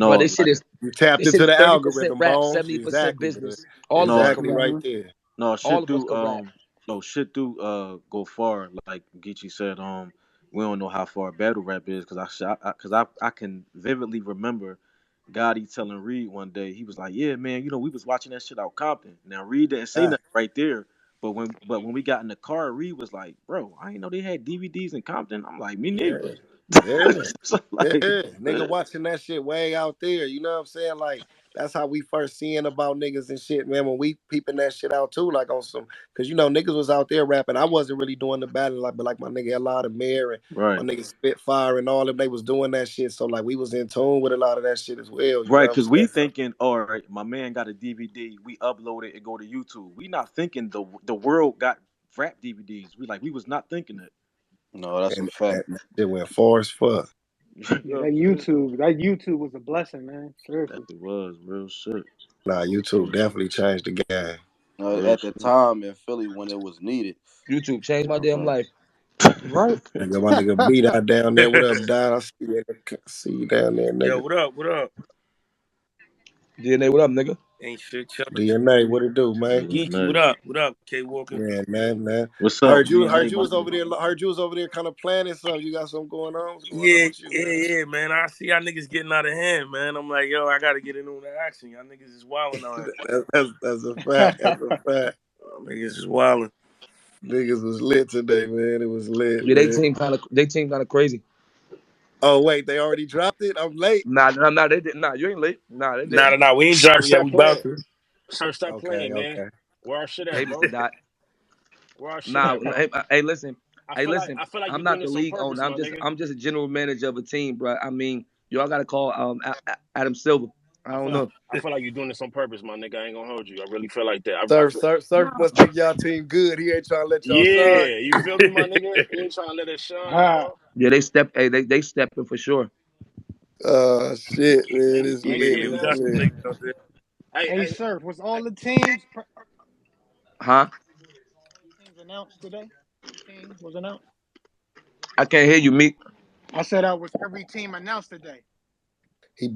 bro. No, This shit like is You tapped this shit into is the 30% algorithm, rap, Bones. 70% Exactly, man. business. All of us no, can Exactly rap. right Mm-hmm. there. no. All Shit of us do can rap. no shit do go far. Like Geechi said, we don't know how far battle rap is because I can vividly remember Gotti telling Reed one day he was like, yeah, man, we was watching that shit out Compton. Now Reed didn't say Ah, nothing right there. But when we got in the car, Reed was like, "Bro, I didn't know they had DVDs in Compton." I'm like, "Me yeah, neither." yeah. So Yeah, like, nigga watching that shit way out there. You know what I'm saying? Like that's how we first seeing about niggas and shit, man. When we peeping that shit out too, like on some, cause niggas was out there rapping. I wasn't really doing the battle, like, but like my nigga a lot of Mayor and my right, nigga Spitfire and all of them, they was doing that shit. So like we was in tune with a lot of that shit as well. You know right, what I'm because we saying? thinking, all right, my man got a DVD, we upload it and go to YouTube. We not thinking the world got rap DVDs. We was not thinking that. No, that's a And fact. that shit went far as fuck. Yeah, Yeah, for real. That YouTube was a blessing, man. That Seriously. it was real shit, Nah, YouTube definitely changed the game. real At the shit. time in Philly when it was needed. YouTube changed my You damn know life. Right. Nigga, my nigga B dot down there. What up, Don? I see you, see you down there, Yo, nigga. what up? What up? DNA, what up, nigga? Ain't shit chillin'. DNA, what it do, man? Geechi, DNA. what up? What up? K Walker. Yeah, man. What's I up, heard DNA, you my was nigga? over there. Heard you was over there, kind of planning something. You got something going on? What's going on Yeah, with you, yeah, man? yeah, man. I see y'all niggas getting out of hand, man. I'm like, yo, I gotta get in on the action. Y'all niggas is wilding out here. That's a fact. That's a fact. Y'all niggas is wilding. Niggas was lit today, man. It was lit, Yeah, they man. team kind of they team kind of crazy. Oh wait, they already dropped it. I'm late. Nah, they didn't. Nah, you ain't late. Nah, they Nah, didn't. nah, nah. We ain't Sir, dropping yet. stop We about playing. to. Sir, stop Okay, playing, man. okay. Where our shit Hey, at, bro? nah, Where our shit nah. at, bro? Hey, listen. I Hey, feel like listen. I feel like I'm you're doing not the this on league purpose, owner. my nigga. I'm just a general manager of a team, bro. I mean, y'all gotta call Adam Silver. I don't know. I feel like you're doing this on purpose, my nigga. I ain't gonna hold you. I really feel like that. I Surf, feel, surf, surf must think y'all team good. He ain't trying to let y'all shine. yeah, you feel me, my nigga? He ain't trying to let it shine, Ah, bro. Yeah, they step. Hey, they stepping for sure. Shit, man. Ain't It's ain't Yeah, lit. team yeah. We It's got announced. some lit. niggas out there. Hey, hey, hey, sir, was hey, all the teams Huh? announced today? Every team was announced. I can't hear you, Meek. I said, was every team announced today?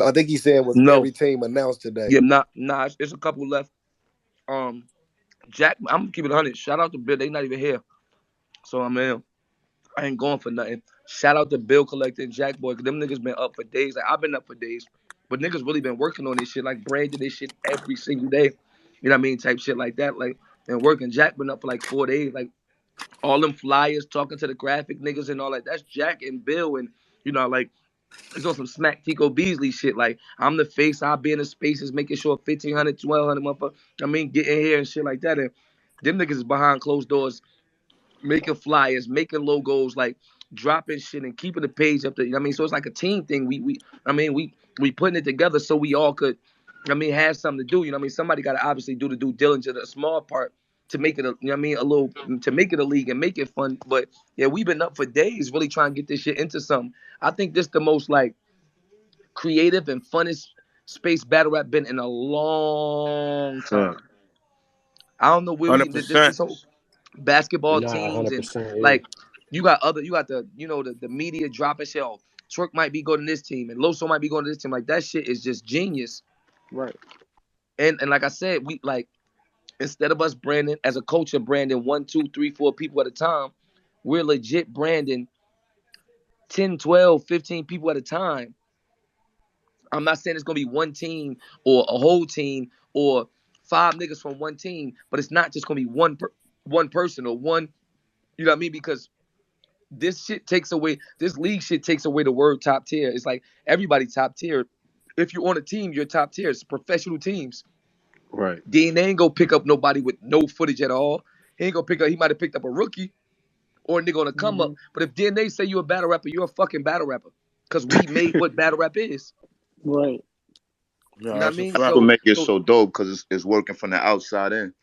I think he said was No. every team announced today. Yeah, nah. It's a couple left. Um, Jack. I'm gonna keep it 100. Shout out to Bill. They not even here. So I mean, I ain't going for nothing. Shout out to Bill Collector and Jack Boy, cause them niggas been up for days. Like I've been up for days, but niggas really been working on this shit. Like Brad did this shit every single day. You know what I mean? Type shit like that. Like and working. Jack been up for like 4 days. Like all them flyers, talking to the graphic niggas and all that. That's Jack and Bill, and like it's on some smack Tico Beasley shit. Like I'm the face. I'll be in the spaces, making sure 1,500, 1,200 motherfucker. I mean, get in here and shit like that. And them niggas is behind closed doors making flyers, making logos, like dropping shit and keeping the page up there. You know what I mean, so it's like a team thing. We putting it together so we all could, have something to do. You know what I mean, somebody got to obviously do the due diligence, a small part to make it a little to make it a league and make it fun. But yeah, we've been up for days really trying to get this shit into something. I think this the most like creative and funnest space battle rap been in a long Fact. time. I don't know where we Hundred percent. this whole basketball nah, teams and 100%, yeah. like you got the the media dropping shit. Oh, Twerk might be going to this team, and Loso might be going to this team. Like that shit is just genius. Right. And like I said, we like instead of us branding as a culture branding 1, 2, 3, 4 people at a time, we're legit branding 10, 12, 15 people at a time. I'm not saying it's gonna be one team or a whole team or 5 niggas from one team, but it's not just gonna be one person or one. You know what I mean? Because this shit takes away this league shit takes away the word top tier. It's like everybody top tier. If you're on a team, you're top tier. It's professional teams. Right. They ain't gonna pick up nobody with no footage at all. He ain't gonna pick up. He might have picked up a rookie or a nigga on a come up. But if DNA say you're a battle rapper, you're a fucking battle rapper. Cause we made what battle rap is. Right. No, You know what I that's a mean? That's fact. what So make it so so dope because it's working from the outside in.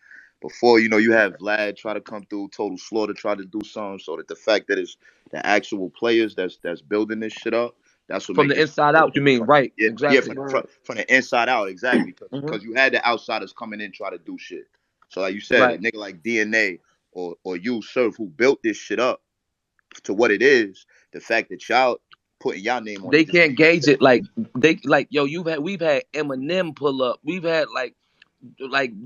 Before, you had Vlad try to come through, Total Slaughter try to do something, so that the fact that it's the actual players that's building this shit up, that's what from make the it so inside out, dope. you mean? Right. Yeah, yeah, Exactly. Right. from the inside out, exactly, Hmm. because you had the outsiders coming in try to do shit. So like you said, a Right. nigga like DNA or you Surf who built this shit up to what it is, the fact that y'all putting y'all name on They it just can't makes it gauge better. it like they like yo. We've had Eminem pull up. We've had like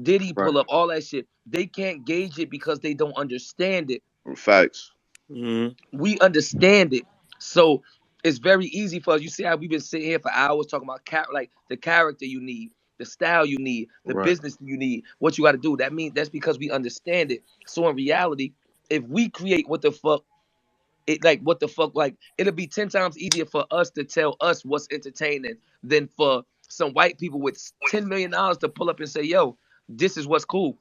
Diddy Right. pull up. All that shit. They can't gauge it because they don't understand it. Facts. Mm-hmm. We understand it. So it's very easy for us. You see how we've been sitting here for hours talking about like the character you need, the style you need, the Right. business you need, what you got to do. That's because we understand it. So in reality, if we create what the fuck what the fuck, like it'll be 10 times easier for us to tell us what's entertaining than for some white people with $10 million to pull up and say, yo, this is what's cool.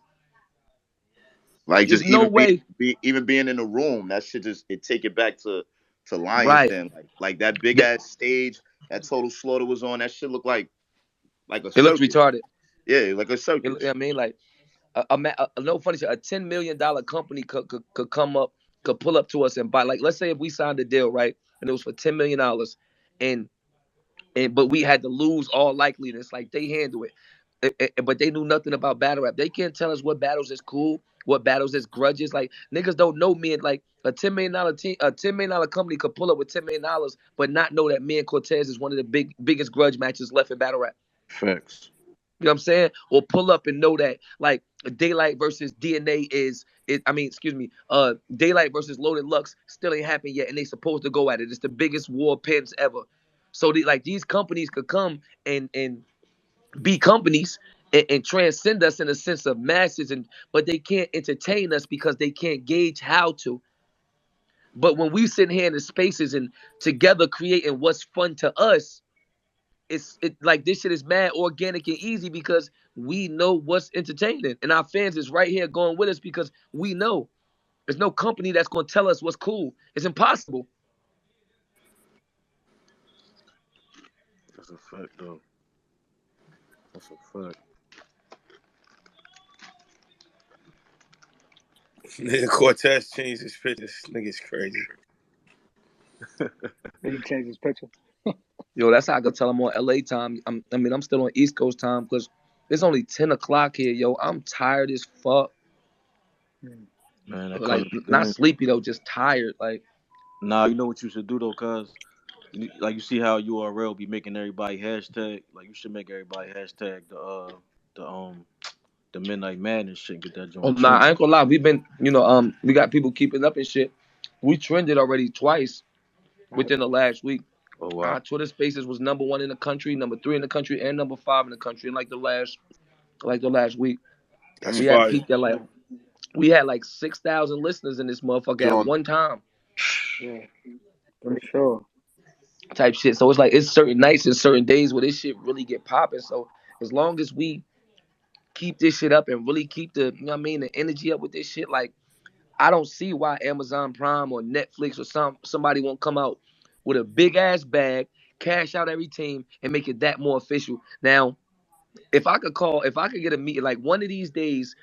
Like There's just no even way. even being in the room, that shit just it take it back to Lions Right. Den. Like that big They, ass stage that Total Slaughter was on, that shit looked like a it looks circus. retarded. Yeah, like a You know what I circus. mean? Like no funny shit. A $10 million company could come up, could pull up to us and buy. Like, let's say if we signed a deal, right, and it was for $10 million, and but we had to lose all likeliness. Like they handle it. But they knew nothing about battle rap. They can't tell us what battles is cool, what battles is grudges. Like niggas don't know me. And like a $10 million team, a $10 million company could pull up with $10 million, but not know that me and Cortez is one of the biggest grudge matches left in battle rap. Facts. You know what I'm saying? Or pull up and know that like Daylight versus DNA I mean, excuse me, Daylight versus Loaded Lux still ain't happened yet, and they supposed to go at it. It's the biggest war pins ever. So these companies could come and be companies and transcend us in a sense of masses, but they can't entertain us because they can't gauge how to. But when we sit here in the spaces and together creating what's fun to us, like this shit is mad organic and easy because we know what's entertaining, and our fans is right here going with us because we know there's no company that's gonna tell us what's cool. It's impossible. That's a fact, though. That's a fact. Nigga Cortez changed his picture. This nigga's crazy. Did he change his picture? Yo, that's how I could tell I'm on LA time. I'm still on East Coast time because it's only 10 o'clock here. Yo, I'm tired as fuck. Mm. Man, that Like color be not game. sleepy though, just tired. Like Nah, you know what you should do though, cuz like you see how URL be making everybody hashtag. Like you should make everybody hashtag the the Midnight Madness shit. Get that oh joint nah, I trending. ain't gonna lie. We got people keeping up and shit. We trended already twice Right. within the last week. Oh Our wow. Twitter Spaces was #1 in the country, #3 in the country, and #5 in the country in like the last week. That's We had fire. peaked at like Right. we had like 6,000 listeners in this motherfucker at John, one time, Yeah. For sure. type shit. So it's like it's certain nights and certain days where this shit really get popping. So as long as we keep this shit up and really keep the energy up with this shit, like I don't see why Amazon Prime or Netflix or somebody won't come out with a big ass bag, cash out every team, and make it that more official. Now, if I could get a meeting like one of these days,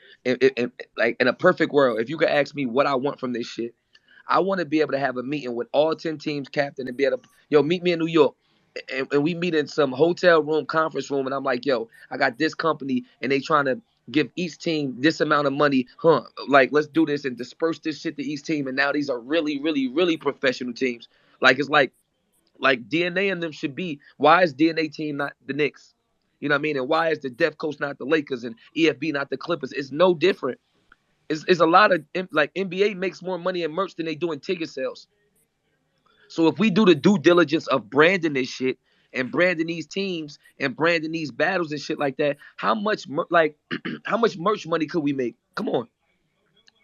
like in a perfect world, if you could ask me what I want from this shit, I want to be able to have a meeting with all 10 teams captain and be able to, yo, meet me in New York. And we meet in some hotel room, conference room, and I'm like, yo, I got this company, and they trying to give each team this amount of money, huh? Like, let's do this and disperse this shit to each team. And now these are really, really, really professional teams. Like, it's like Like DNA and them should be. Why is DNA team not the Knicks? You know what I mean? And why is the Def Coast not the Lakers and EFB not the Clippers? It's no different. It's a lot of like NBA makes more money in merch than they do in ticket sales. So if we do the due diligence of branding this shit and branding these teams and branding these battles and shit like that, how much like how much merch money could we make? Come on.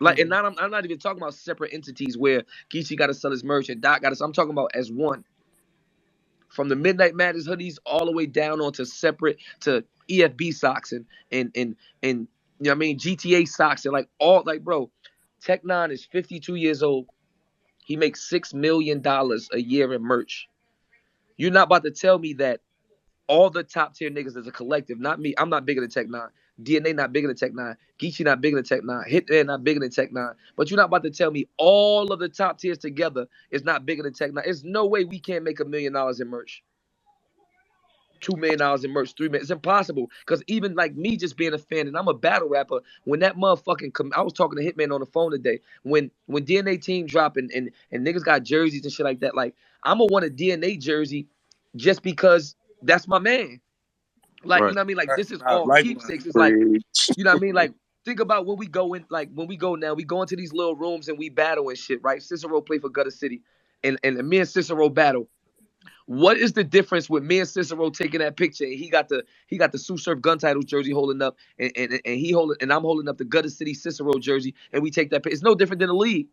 Like, and not, I'm not even talking about separate entities where Geechi got to sell his merch and Doc got to. I'm talking about as one. From the Midnight Madness hoodies all the way down onto separate to EFB socks and you know what I mean, GTA socks and like all like bro, Tech Nine is 52 years old. He makes $6 million a year in merch. You're not about to tell me that all the top tier niggas as a collective, not me. I'm not bigger than Tech Nine. DNA not bigger than Tech Nine. Geechi not bigger than Tech Nine. Hitman not bigger than Tech Nine. But you're not about to tell me all of the top tiers together is not bigger than Tech Nine. There's no way we can't make $1 million in merch. $2 million in merch, 3 million. It's impossible. Because even like me just being a fan, and I'm a battle rapper, when that motherfucking I was talking to Hitman on the phone today. When DNA team drop and niggas got jerseys and shit like that, like I'ma want a DNA jersey just because that's my man. Like, you Right. know what I mean? Like this is all Likewise. keepsakes. It's like, Preach. you know what I mean? Like, think about when we go in, like when we go now, we go into these little rooms and we battle and shit, right? Cicero play for Gutter City. And me and Cicero battle. What is the difference with me and Cicero taking that picture and he got the Sue Surf gun titles jersey holding up and he holding and I'm holding up the Gutter City Cicero jersey and we take that picture. It's no different than the league.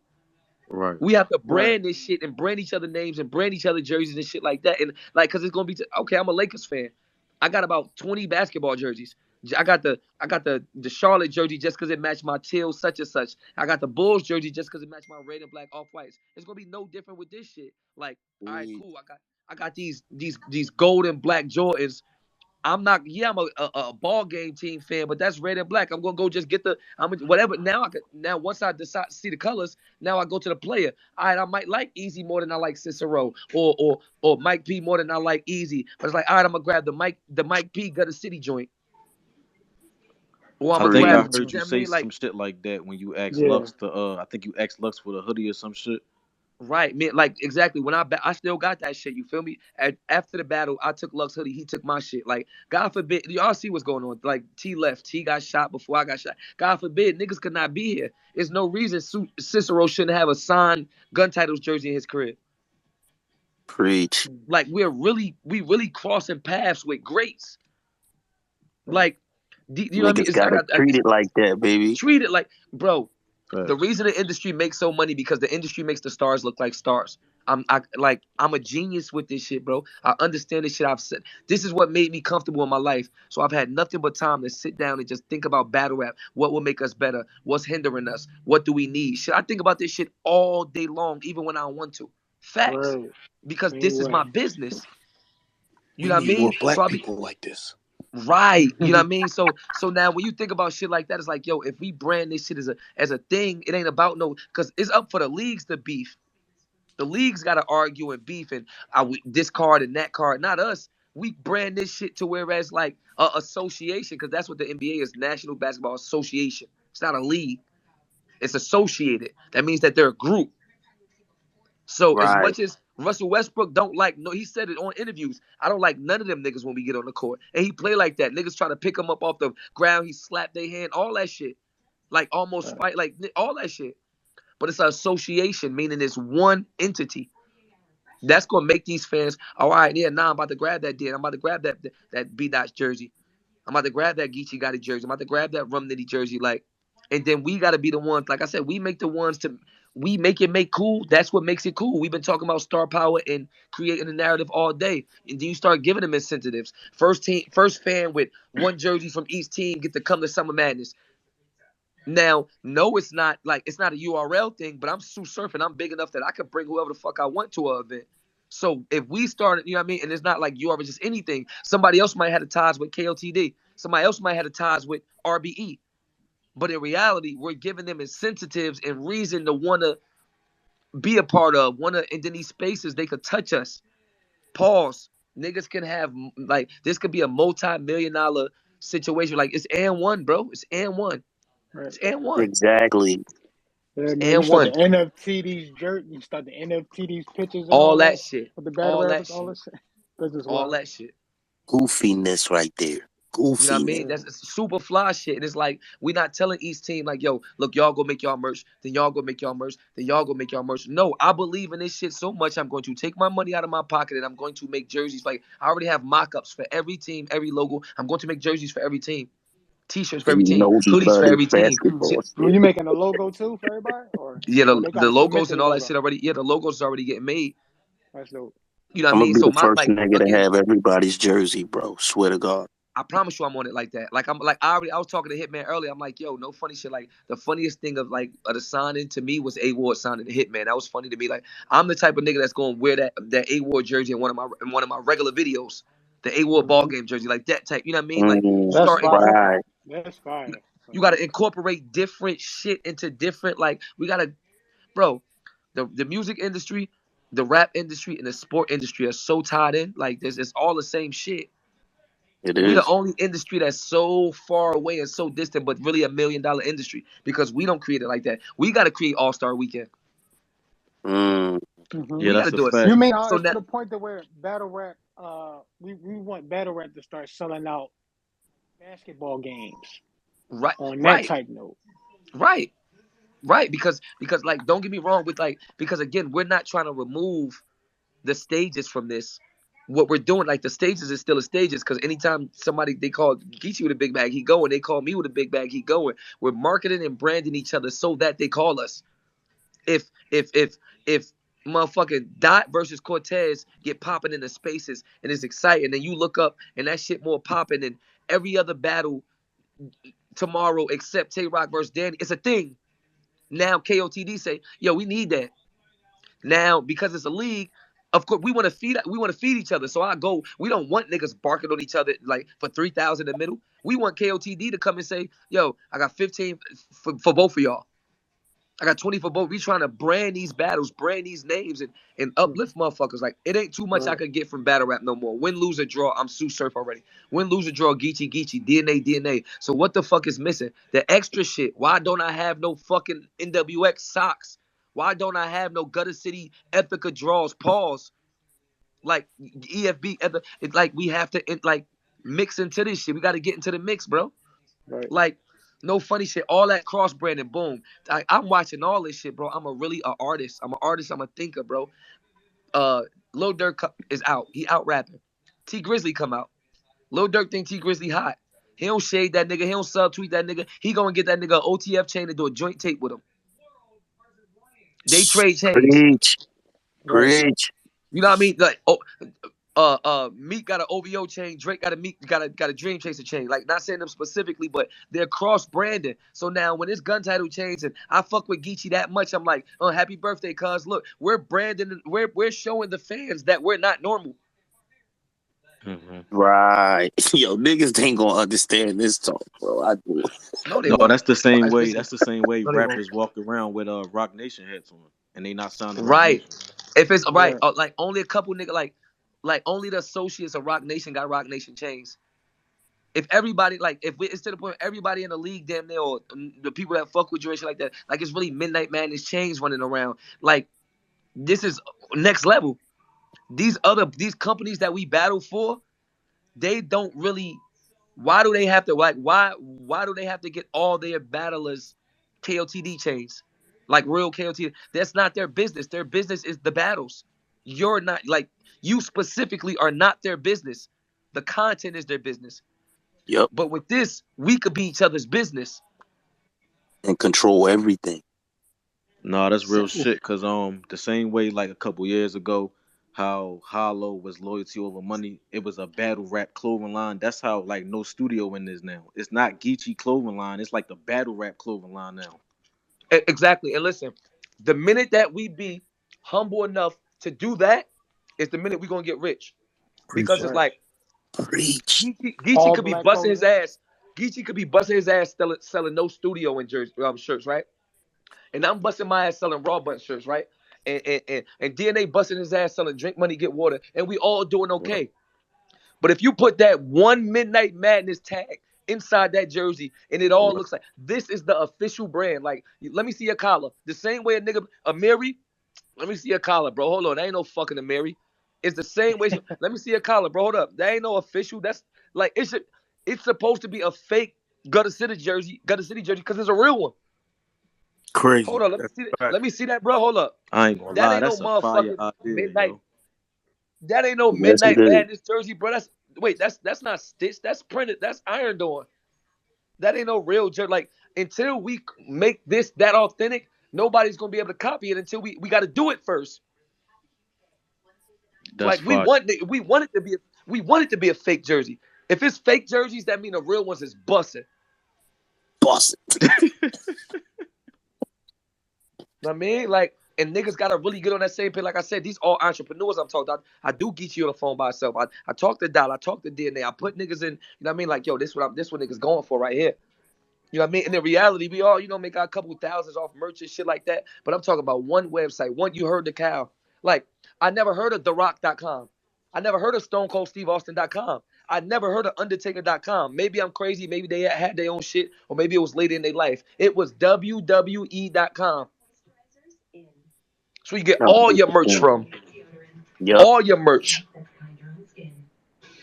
Right. We have to Right. brand this shit and brand each other names and brand each other jerseys and shit like that. And like, cause it's gonna be okay. I'm a Lakers fan. I got about 20 basketball jerseys. I got the Charlotte jersey just because it matched my teal such and such. I got the Bulls jersey just because it matched my red and black off whites. It's gonna be no different with this shit. Like, all right, cool. I got these gold and black Jordans. I'm not. Yeah, I'm a ball game team fan, but that's red and black. I'm gonna go just get whatever. Now once I decide to see the colors, now I go to the player. All right, I might like Easy more than I like Cicero, or Mike P more than I like Easy. But it's like, all right, I'm gonna grab the Mike P Gutter City joint, or I'm I gonna think I grab. Preach. You heard you know what I say mean? Like, some shit like that when you asked Yeah. Lux to I think you asked Lux for the hoodie or some shit. right, man. Like exactly. When I still got that shit. You feel me? After the battle, I took Lux hoodie. He took my shit. Like God forbid, y'all see what's going on. Like T left. T got shot before I got shot. God forbid, niggas could not be here. There's no reason Cicero shouldn't have a signed gun titles jersey in his crib. Preach. Like we really crossing paths with greats. Like, you know what I mean? Niggas gotta treat it like that, baby. Treat it like, bro. The Facts. reason the industry makes so money because the industry makes the stars look like stars. I'm a genius with this shit, bro. I understand this shit. I've said this is what made me comfortable in my life. So I've had nothing but time to sit down and just think about battle rap. What will make us better? What's hindering us? What do we need? Shit, I think about this shit all day long, even when I don't want to. Facts, Right. because this is my Anyway. business. You We know what I need more mean? black So I be people like this. right. You know what I mean? So now when you think about shit like that, it's like, yo, if we brand this shit as a thing, it ain't about no, because it's up for the leagues to beef. The leagues got to argue and beef and this card and that card, not us. We brand this shit to whereas like a association, because that's what the NBA is, National Basketball Association. It's not a league. It's associated. That means that they're a group. So as Right. much as Russell Westbrook don't like, no, he said it on interviews. I don't like none of them niggas when we get on the court. And he play like that. Niggas try to pick him up off the ground. He slapped their hand, all that shit. Like almost fight, like all that shit. But it's an association, meaning it's one entity. That's gonna make these fans, all right, yeah, nah, I'm about to grab that I'm about to grab that B Dot jersey. I'm about to grab that Geechi Gotti jersey. I'm about to grab that Rum Nitty jersey. Like, and then we gotta be the ones, like I said, we make it make cool. That's what makes it cool. We've been talking about star power and creating a narrative all day. And then you start giving them incentives. First fan with one jersey from each team get to come to Summer Madness. Now, no, it's not a URL thing, but I'm Sue Surfing. I'm big enough that I could bring whoever the fuck I want to an event. So if we started, you know what I mean, and it's not like URL, just anything. Somebody else might have the ties with KOTD. Somebody else might have the ties with RBE. But in reality, we're giving them incentives and reason to want to be a part of, and then these spaces, they could touch us. Pause. Niggas can have, like, this could be a multi-million-dollar situation. Like, it's and one, bro. It's and one. Right. It's and one. Exactly. Yeah, man. You and start to one. NFT these jerk. You start to NFT these pictures and All all that that shit. with the battle All that rappers, all shit. that shit. That's just All wild. that shit. Goofiness right there. You know what I Goofiness. mean? Yeah. That's super fly shit. And it's like we not telling each team like, yo, look, y'all go make y'all merch, then y'all go make y'all merch, then y'all go make y'all merch. No, I believe in this shit so much. I'm going to take my money out of my pocket and I'm going to make jerseys. Like I already have mock-ups for every team, every logo. I'm going to make jerseys for every team, t-shirts for And every you team, know he hoodies love for his every team. basketball Were shit. you making a logo too for everybody, Yeah, or they got the to submit logos and their all that logo? shit already. Yeah, the logos is already getting made. That's dope. You know what I I'm gonna mean? be So the my first like nigga to again, have everybody's jersey, bro. Swear to God. I promise you I'm on it like that. Like I'm like I was talking to Hitman earlier. I'm like, yo, no funny shit. Like the funniest thing of the signing to me was A Ward signing the Hitman. That was funny to me. Like I'm the type of nigga that's gonna wear that A Ward jersey in one of my regular videos. The A Ward ball Hmm. game jersey, like that type. You know what I mean? Like That's start fire. incorporate. Right. That's fire. You gotta incorporate different shit into different. Like we gotta, bro. The music industry, the rap industry, and the sport industry are so tied in. Like this, it's all the same shit. It We the is. only industry that's so far away and so distant, but really $1 million industry because we don't create it like that. We got to create All Star Weekend. Mm. Hmm. Yeah, We got to that's a do it. You fact. mean So it's to now, the point that where battle rap, we want battle rap to start selling out basketball games right, on that right, type note. right, right. Because like, don't get me wrong with like because again, we're not trying to remove the stages from this. What we're doing, like the stages is still the stages, because anytime somebody they call Geechi with a big bag, he going. They call me with a big bag, he going. We're marketing and branding each other so that they call us. If motherfucking Dot versus Cortez get popping in the spaces and it's exciting, and you look up and that shit more popping than every other battle tomorrow except Tay Rock versus Danny. It's a thing. Now KOTD say, yo, we need that. Now, because it's a league, of course we want to feed each other. So I go, we don't want niggas barking on each other like for 3,000 in the middle. We want KOTD to come and say, yo, I got 15 for both of y'all. I got 20 for both. We trying to brand these battles, brand these names, and Mhm. uplift motherfuckers. Like, it ain't too much I Right. could get from battle rap no more. Win, lose, or draw, I'm Sue Surf already. Win, lose, or draw, Geechi, Geechi, DNA, DNA. So what the fuck is missing? The extra shit. Why don't I have no fucking NWX socks? Why don't I have no Gutter City Epica draws? Pause. Like, EFB, it's like we have to, like, mix into this shit. We got to get into the mix, bro. Right. Like, no funny shit. All that cross branding, boom. I'm watching all this shit, bro. I'm a really a artist. I'm an artist. I'm a thinker, bro. Uh, Lil Durk is out. He out rapping. T Grizzly come out. Lil Durk think T Grizzly hot. He don't shade that nigga. He don't subtweet that nigga. He gonna get that nigga an OTF chain and do a joint tape with him. They trade chains. Preach. Right. Preach. You know what I mean? Like, oh, Meek got an OVO chain, Drake got a Dream Chaser chain. Like, not saying them specifically, but they're cross branded. So now when this gun title changes and I fuck with Geechi that much, I'm like, oh, happy birthday, cuz. Look, we're branding, we're showing the fans that we're not normal. Hmm. Right. Yo, niggas ain't gonna understand this talk, bro. I do. No, they No, won't. that's the same way. Listen, That's the same way no, they won't. rappers walk around with Rock Nation hats on, and they not signed to Rock Right. Nation. If it's right, Right. like only a couple nigga, like only the associates of Rock Nation got Rock Nation chains. If everybody like it's to the point everybody in the league damn near or the people that fuck with you and shit like that, like it's really Midnight Madness chains running around. Like this is next level. These companies that we battle for, they don't really. Why do they have to why do they have to get all their battlers KOTD chains? Like real KOTD. That's not their business. Their business is the battles. You're not like you specifically are not their business. The content is their business. Yep. But with this, we could be each other's business. And control everything. No, that's real Simple. shit. Cause the same way like a couple years ago, how Hollow was loyalty over money. It was a battle rap clothing line. That's how like no studio in this now. It's not Geechi clothing line. It's like the battle rap clothing line now. Exactly. And listen, the minute that we be humble enough to do that is the minute we're gonna get rich. Preach Because it. it's Right. like Preach. Geechi All could be black busting his clothing. ass. Geechi could be busting his ass selling no studio in shirts, right? And I'm busting my ass selling raw bunch shirts, right? And DNA busting his ass selling drink money, get water, and we all doing Right. okay. But if you put that one Midnight Madness tag inside that jersey, and it all looks like this is the official brand. Like, let me see your collar. The same way a Mary. Let me see your collar, bro. Hold on, that ain't no fucking a Mary. It's the same way. Let me see your collar, bro. Hold up, that ain't no official. That's like it's supposed to be a fake Gutter City jersey, because it's a real one. Crazy. Hold on, That's let me see that, bro. Hold up. I ain't gonna That lie, ain't no that's a fire motherfucking idea, midnight. yo. That ain't no Yes, it midnight is. madness jersey, bro. That's not stitched. That's printed. That's ironed on. That ain't no real jersey. Like, until we make this that authentic, nobody's gonna be able to copy it until we got to do it first. That's Like, fire. we want it to be a fake jersey. If it's fake jerseys, that mean the real ones is busting. Boss. Know what I mean? Like, and niggas gotta really get on that same page. Like I said, these all entrepreneurs I'm talking about. I do Geechi on the phone by myself. I talk to Dot, I talk to DNA. I put niggas in, you know what I mean? Like, yo, this what niggas going for right here. You know what I mean? And in reality, we all, make a couple thousands off merch and shit like that. But I'm talking about one website. One, you heard the cow. Like, I never heard of TheRock.com. I never heard of StoneColdSteveAustin.com. I never heard of Undertaker.com. Maybe I'm crazy. Maybe they had their own shit, or maybe it was later in their life. It was WWE.com. So you get all your merch from. Yep. All your merch.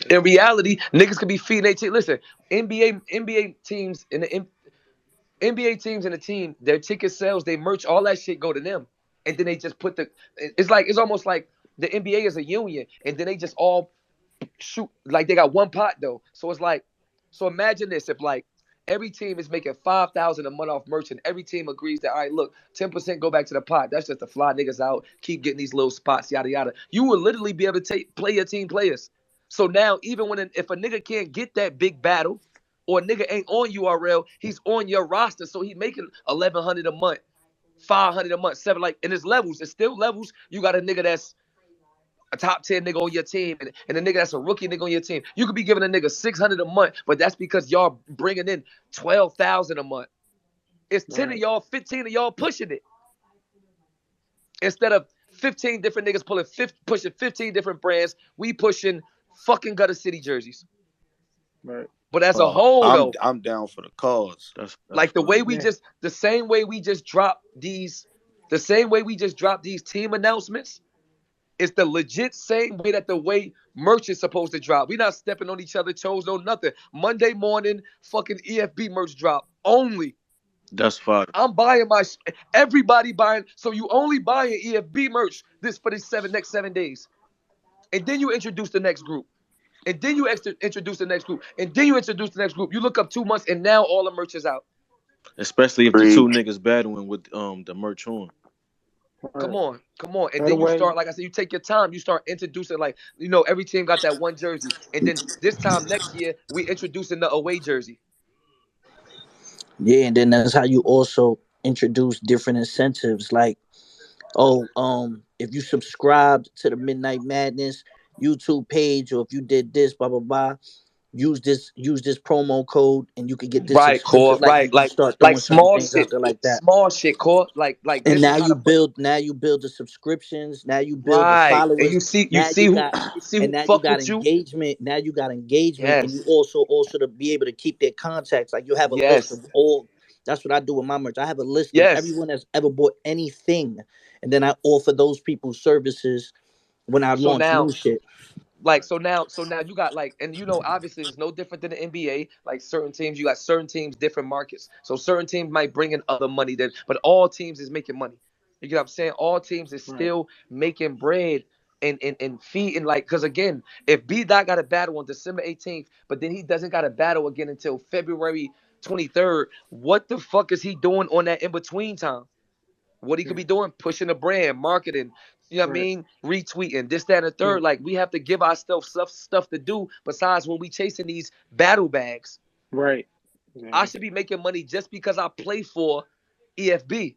In reality, niggas could be feeding their team. Listen, NBA teams and the NBA teams and the team, their ticket sales, they merch, all that shit go to them. And then they just put it's almost like the NBA is a union, and then they just all shoot, like they got one pot though. So it's like, so imagine this, if like every team is making $5,000 a month off merch, and every team agrees that, all right, look, 10% go back to the pot. That's just to fly niggas out, keep getting these little spots, yada yada. You will literally be able to play your team players. So now, even if a nigga can't get that big battle, or a nigga ain't on URL, he's on your roster, so he making $1,100 a month, $500 a month, seven, like, and it's levels. It's still levels. You got a nigga that's a top 10 nigga on your team, and a nigga that's a rookie nigga on your team. You could be giving a nigga $600 a month, but that's because y'all bringing in 12,000 a month. It's 10 of y'all, 15 of y'all pushing it. Instead of 15 different niggas pushing 15 different brands, we pushing fucking Gutter City jerseys. Right. But as a whole, though, I'm down for the cause. That's like the way fire. we the same way we just dropped these team announcements, it's the legit same way that the way merch is supposed to drop. We not stepping on each other's toes, no nothing. Monday morning, fucking EFB merch drop only. That's fire. I'm buying everybody buying. So you only buying EFB merch for the next 7 days, and then you introduce the next group, and then you introduce the next group, and then you introduce the next group. You look up 2 months, and now all the merch is out. Especially if the two niggas battling with the merch on. Come on. And By the then you way, start, like I said, you take your time. You start introducing, like, every team got that one jersey. And then this time next year, we introducing the away jersey. Yeah, and then that's how you also introduce different incentives, like, oh, if you subscribed to the Midnight Madness YouTube page, or if you did this, blah blah blah, use this promo code, and you could get this Right, Core. exclusive. Like, Right. you start Like throwing certain small things out shit. there like that. Small shit, Core. Like And this is how to put. now you build the subscriptions, now you build the Right. And followers, you now see who you fuck got with you. engagement, and you Yes. also to be able to keep their contacts. Like, you have a list Yes. of all. That's what I do with my merch. I have a list of Yes. everyone that's ever bought anything, and then I offer those people services when I So launch now, new shit. so now you got, like, and obviously it's no different than the NBA. Like, certain teams, you got certain teams, different markets. So certain teams might bring in other money, but all teams is making money. You get what I'm saying? All teams is still making bread and feeding, like, because again, if B Dot got a battle on December 18th, but then he doesn't got a battle again until February 23rd, what the fuck is he doing on that in between time? What he could be doing, pushing the brand, marketing, you know what I mean? Retweeting, this, that, and the third. Like, we have to give ourselves stuff to do besides when we chasing these battle bags. Right. I should be making money just because I play for EFB.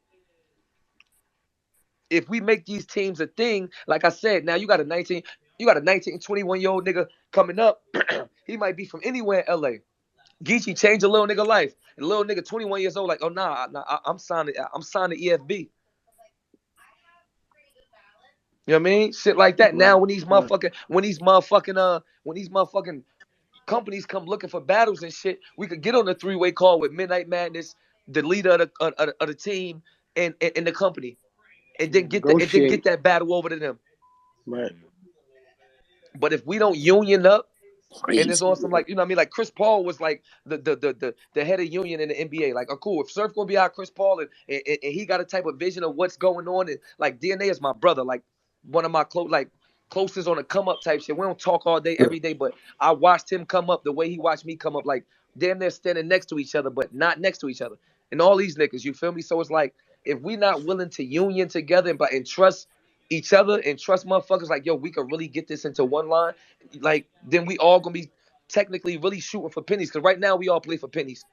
If we make these teams a thing, like I said, now you got a 19, 21-year-old nigga coming up. He might be from anywhere in LA. Geechi changed a little nigga life. And a little nigga 21 years old, like, oh nah, I'm signing EFB. You know what I mean? Shit like that. Now when these motherfucking companies come looking for battles and shit, we could get on a 3-way call with Midnight Madness, the leader of the team, and the company, and then get Negotiate. that battle over to them. Right. But if we don't union up, and it's Crazy. on some like, you know what I mean? Like Chris Paul was like the head of union in the NBA. Like, oh cool, if Surf gonna be out Chris Paul and he got a type of vision of what's going on, and like DNA is my brother, like one of my closest on the come up type shit. We don't talk all day, every day, but I watched him come up the way he watched me come up, like damn near standing next to each other, but not next to each other. And all these niggas, you feel me? So it's like if we not willing to union together and trust each other and trust motherfuckers like, yo, we could really get this into one line, like then we all gonna be technically really shooting for pennies. Because right now we all play for pennies.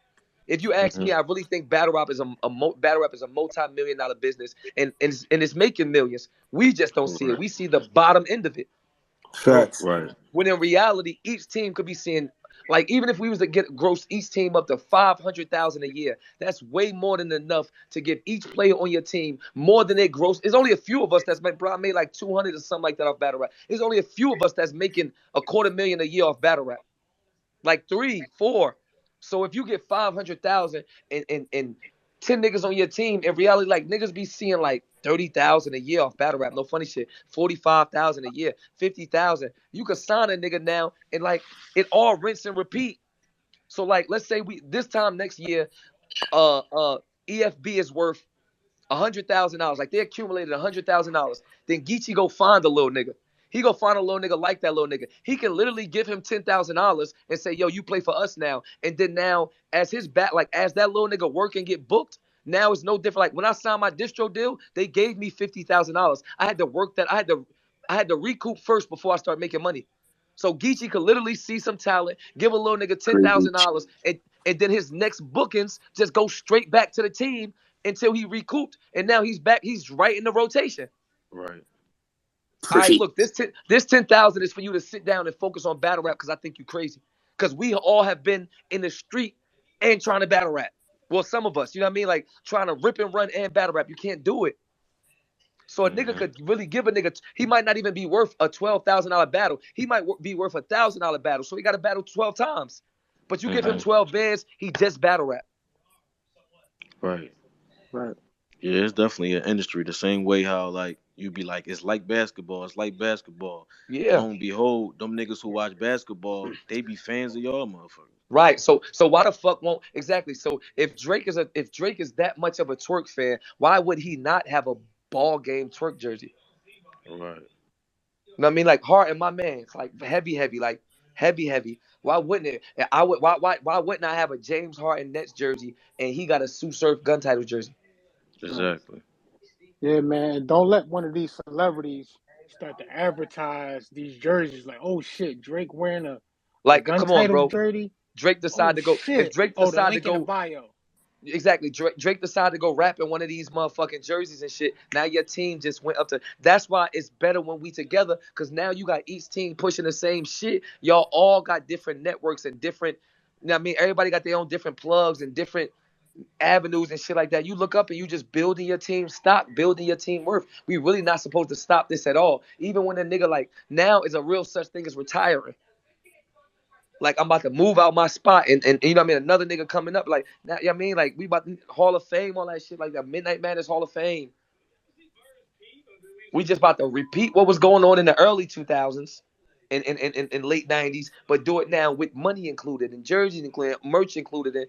If you ask me, I really think battle rap is a multi-million-dollar business, and it's making millions. We just don't see it. Right. We see the bottom end of it. Facts. Right. When in reality, each team could be seeing, like, even if we was to get gross each team up to 500,000 a year, that's way more than enough to give each player on your team more than they gross. There's only a few of us that's made, bro, I made like 200 or something like that off battle rap. There's only a few of us that's making $250,000 a year off battle rap, like 3, 4. So if you get 500,000 and 10 niggas on your team, in reality, like niggas be seeing like 30,000 a year off battle rap. No funny shit. 45,000 a year, 50,000. You could sign a nigga now and like it all rinse and repeat. So like let's say we this time next year, EFB is worth $100,000. Like they accumulated $100,000. Then Geechi go find a little nigga. He go find a little nigga like that little nigga. He can literally give him $10,000 and say, "Yo, you play for us now." And then now, as his back, like as that little nigga work and get booked, now it's no different. Like when I signed my distro deal, they gave me $50,000. I had to work that. I had to recoup first before I start making money. So Geechi could literally see some talent, give a little nigga ten Crazy. thousand dollars, and then his next bookings just go straight back to the team until he recouped, and now he's back. He's right in the rotation. Right. All right, Crazy. look, this 10,000 is for you to sit down and focus on battle rap because I think you crazy. Because we all have been in the street and trying to battle rap. Well, some of us, you know what I mean, like trying to rip and run and battle rap. You can't do it. So a nigga could really give a nigga. He might not even be worth a $12,000 battle. He might be worth $1,000 battle. So he got to battle 12 times. But you give him 12 bands, he just battle rap. Right. Right. Yeah, it's definitely an industry. The same way how like you be like, it's like basketball. It's like basketball. Yeah. Lo and behold, them niggas who watch basketball, they be fans of y'all motherfuckers. Right. So why the fuck won't exactly? So if Drake is that much of a twerk fan, why would he not have a ball game twerk jersey? Right. You know what I mean? Like Hart and my man, it's like heavy, like heavy. Why wouldn't it? I would. Why wouldn't I have a James Harden Nets jersey and he got a Sue Surf gun title jersey? Right. Exactly. Yeah, man. Don't let one of these celebrities start to advertise these jerseys like, oh shit, Drake wearing a Like, gun come on, title bro. jersey. Drake Oh decided to go. If shit. Drake Oh, the decided to link in the go, bio. exactly. Drake decided to go rap in one of these motherfucking jerseys and shit. Now your team just went up to. That's why it's better when we together, because now you got each team pushing the same shit. Y'all all got different networks and different. You know what I mean? Everybody got their own different plugs and different avenues and shit like that. You look up and you just building your team stock, building your team worth. We really not supposed to stop this at all. Even when a nigga like now is a real such thing as retiring. Like I'm about to move out my spot and you know what I mean, another nigga coming up like now, you know what I mean, like we about to, Hall of Fame, all that shit like that. Midnight Madness Hall of Fame. We just about to repeat what was going on in the early 2000s and late 90s, but do it now with money included and jerseys included, merch included in.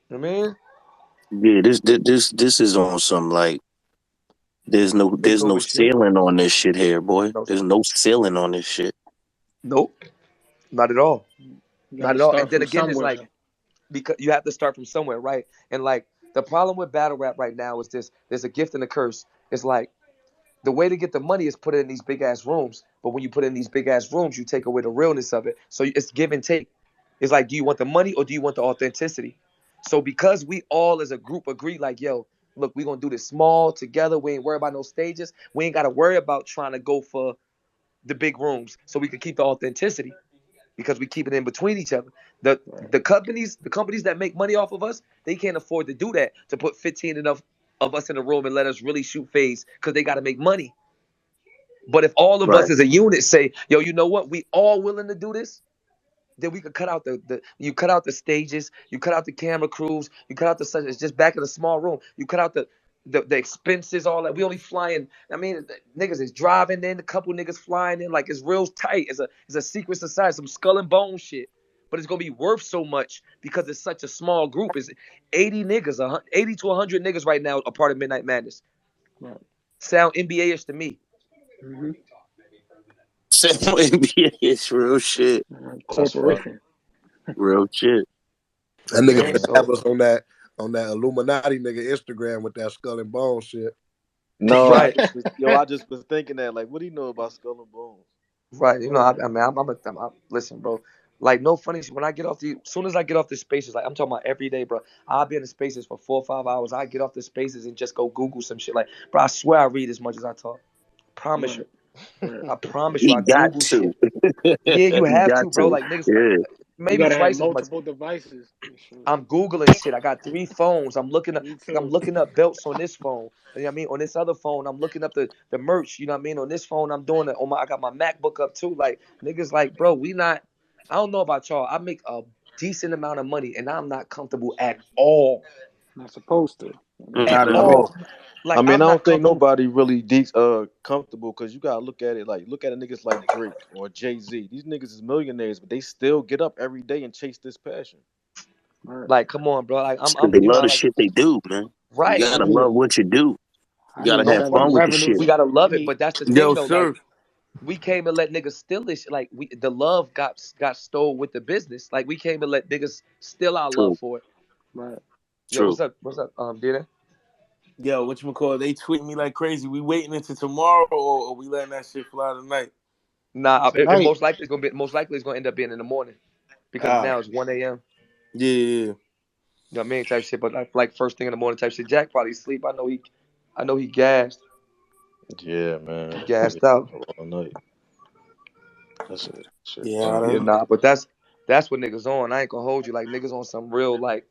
You know what I mean? Yeah, this is on some like there's no Takeover shit. ceiling on this shit here, boy. No, There's no ceiling on this shit. nope, not at all. You got Not to at all. And start then from again, it's like somewhere. because you have to start from somewhere, right? And like the problem with battle rap right now is this: there's a gift and a curse. It's like the way to get the money is put it in these big ass rooms, but when you put it in these big ass rooms, you take away the realness of it. So it's give and take. It's like, do you want the money or do you want the authenticity? So because we all as a group agree, like, yo, look, we gonna do this small together. We ain't worried about no stages. We ain't gotta worry about trying to go for the big rooms, so we can keep the authenticity because we keep it in between each other. The companies that make money off of us, they can't afford to do that, to put 15 enough of us in the room and let us really shoot phase because they got to make money. But if all of us Right. as a unit say, yo, you know what, we all willing to do this, then we could cut out the you cut out the stages, you cut out the camera crews, you cut out the such. It's just back in a small room. You cut out the expenses, all that. We only flying. I mean, niggas is driving in, a couple niggas flying in, like it's real tight. It's a secret society, some skull and bone shit. But it's gonna be worth so much because it's such a small group. It's 80 niggas, 80 to 100 niggas right now a part of Midnight Madness. Right. Sound NBA-ish to me. Mm-hmm. Same NBA, it's real shit. That's right. Corporation. Real shit. That You know what I nigga mean? finna have us on that Illuminati nigga Instagram with that skull and bone shit. No, Right, I just was thinking that. Like, what do you know about Skull and Bones? right. You know, I mean, listen, bro. Like, no funny shit. When I get off as soon as I get off the spaces, like I'm talking about every day, bro. I'll be in the spaces for 4 or 5 hours. I get off the spaces and just go Google some shit. Like, bro, I swear I read as much as I talk. Promise Right. you. Right. I promise you, He I got Google to. shit. Yeah, you He have got to, bro. to. Like niggas, Yeah. You maybe gotta have twice as much. multiple devices. For sure. I'm Googling shit. I got 3 phones. Me I'm too. looking up belts on this phone. You know what I mean? On this other phone, I'm looking up the merch. You know what I mean? On this phone, I'm doing it. I got my MacBook up too. Like niggas, like bro, we not. I don't know about y'all. I make a decent amount of money, and I'm not comfortable at all. Not supposed to. At Not at Mm-mm. all. all. I Like mean, I'm I not don't think comfortable. nobody really comfortable because you gotta look at it like look at niggas like Drake or Jay Z. These niggas is millionaires, but they still get up every day and chase this passion. Right. Like come on, bro. Like It's 'cause I'm. they You love know, the like shit they do, man. You right. gotta Right. love what you do. You I need gotta No have seven funny. fun with the revenue shit. We gotta love it, streams. but that's the thing Yo, though. Like sir. we came and let niggas steal this shit. Like the love got stole with the business. Like we came and let niggas steal our love True. for it. Right. Yo, True. what's up? What's up? Dina? Yo, whatchamacallit? They tweet me like crazy. We waiting until tomorrow or we letting that shit fly tonight? Nah, it Tonight. most likely it's gonna end up being in the morning because All now right. it's 1 a.m. Yeah, yeah, yeah. You know what I mean? Type shit. But like first thing in the morning type shit. Jack probably sleep. I know he gassed. Yeah, man. He I've gassed been out. up all night. That's it. Shit Yeah, I fire. Yeah, done. nah. But that's what niggas on. I ain't gonna hold you. Like niggas on some real like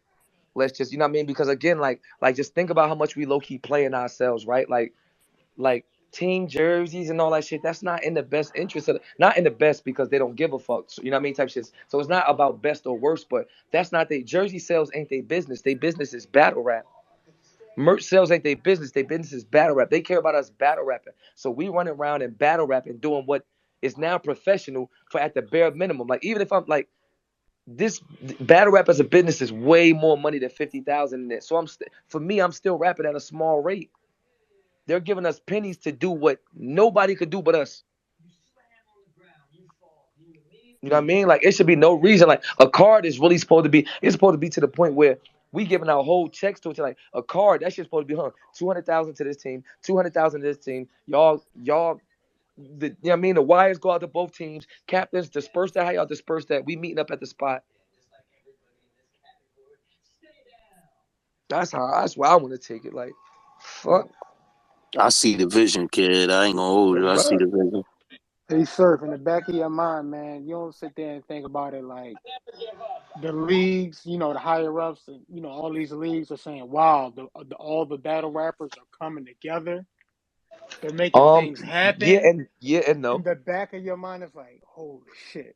let's just you know what I mean? Because again, like just think about how much we low key playing ourselves, right? Like team jerseys and all that shit. That's not in the best interest of not in the best because they don't give a fuck. So, you know what I mean? Type shit. So it's not about best or worst, but that's not they jersey sales ain't their business. Their business is battle rap. Merch sales ain't their business. Their business is battle rap. They care about us battle rapping. So we running around and battle rapping, doing what is now professional for at the bare minimum. Like even if I'm like this battle rap as a business is way more money than 50,000 in it. So for me, I'm still rapping at a small rate. They're giving us pennies to do what nobody could do but us. You know what I mean? Like it should be no reason. Like a card is really supposed to be. It's supposed to be to the point where we giving our whole checks to it. Like a card, that shit's supposed to be 200,000 to this team, 200,000 to this team. Y'all. You know what I mean? The wires go out to both teams. Captains disperse that. How y'all disperse that? We meeting up at the spot. That's where I want to take it. Like, fuck, I see the vision, kid. I ain't gonna hold you. I see bro. the vision. Hey, Surf, in the back of your mind, man, you don't sit there and think about it like the leagues, the higher ups, and all these leagues are saying, "Wow, all the battle rappers are coming together. They're making things Yeah, happen." and In no, the back of your mind, it's like, "Holy shit!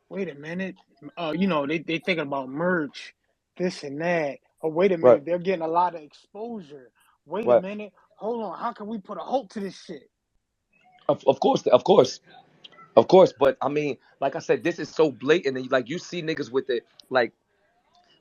Wait a minute. They thinking about merch, this and that. Oh, wait a right, minute, they're getting a lot of exposure. Wait a right. minute, hold on. How can we put a halt to this shit?" Of course, of course. Of course, but I mean, like I said, this is so blatant, and like you see niggas with it, like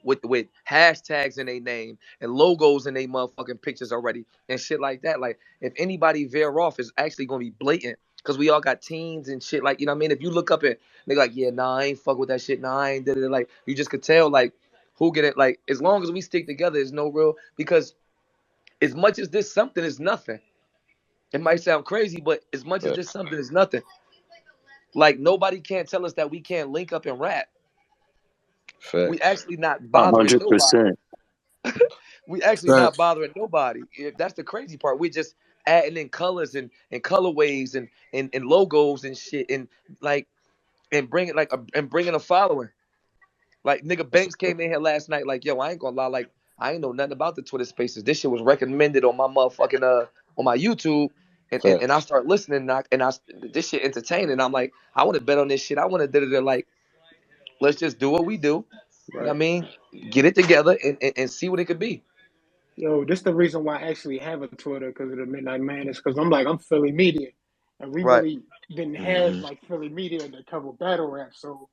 with hashtags in their name and logos in their motherfucking pictures already and shit like that. Like if anybody veer off, it's actually gonna be blatant because we all got teens and shit. Like you know what I mean? If you look up and they like, yeah, nah, I ain't fuck with that shit. Nah, I ain't did it. Like you just could tell like who get it. Like as long as we stick together, there's no real because as much as this something is nothing. It might sound crazy, but as much as this Facts. something is nothing. Like nobody can't tell us that we can't link up and rap. We Facts. actually not A bothering hundred nobody. percent. We actually not Facts. bothering nobody. That's the crazy part. We're just adding in colors and colorways and logos and shit and like and bringing a following. Like nigga That's a Banks came in here last night. Like yo, I ain't gonna lie. Like I ain't know nothing about the Twitter Spaces. This shit was recommended on my motherfucking on my YouTube. And I facts. start listening and this shit entertaining. I'm like, I want to bet on this shit. I want to do it like Let's just do what we do. You know what I Right. mean? Get it together and see what it could be. Yo, this the reason why I actually have a Twitter because of the Midnight Madness. Because I'm Philly media, and we Right. really didn't have Mm-hmm. like Philly media that cover battle rap. So,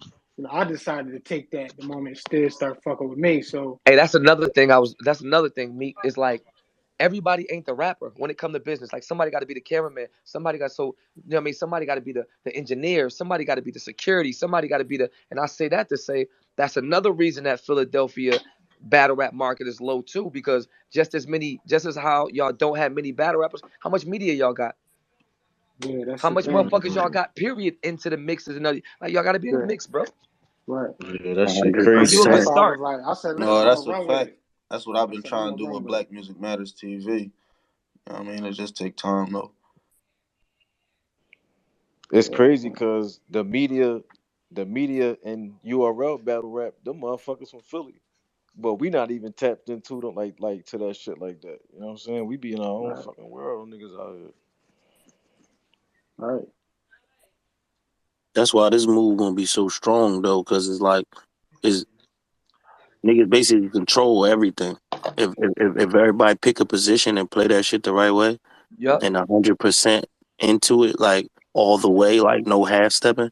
I decided to take that the moment Stiz started fucking with me. So, Hey, that's another thing. That's another thing. Meek is like everybody ain't the rapper when it come to business. Like somebody got to be the cameraman. Somebody got you know what I mean. Somebody got to be the engineer. Somebody got to be the security. Somebody got to be the. And I say that to say that's another reason that Philadelphia battle rap market is low too, because just as how y'all don't have many battle rappers, how much media y'all got? yeah, that's How the much thing. motherfuckers y'all got? Period. Into the mixes and other. Like y'all got to be in the Yeah, mix, bro. right. Yeah, that shit hundred And crazy, you a good That's percent. man. why I was start. like, I said, No, I'm gonna that's a run with fact. it. That's what I've I been said, I'm trying to gonna do run with with it. Black Music Matters TV. You know what I mean, it just take time though. It's Yeah, crazy because the media and URL battle rap, them motherfuckers from Philly. But we not even tapped into them like to that shit like that. You know what I'm saying? We be in our own right, fucking world, niggas out here. right, That's why this move gonna be so strong though, because it's like is niggas basically control everything. If everybody pick a position and play that shit the right way Yup. and 100% into it, like all the way, like no half stepping,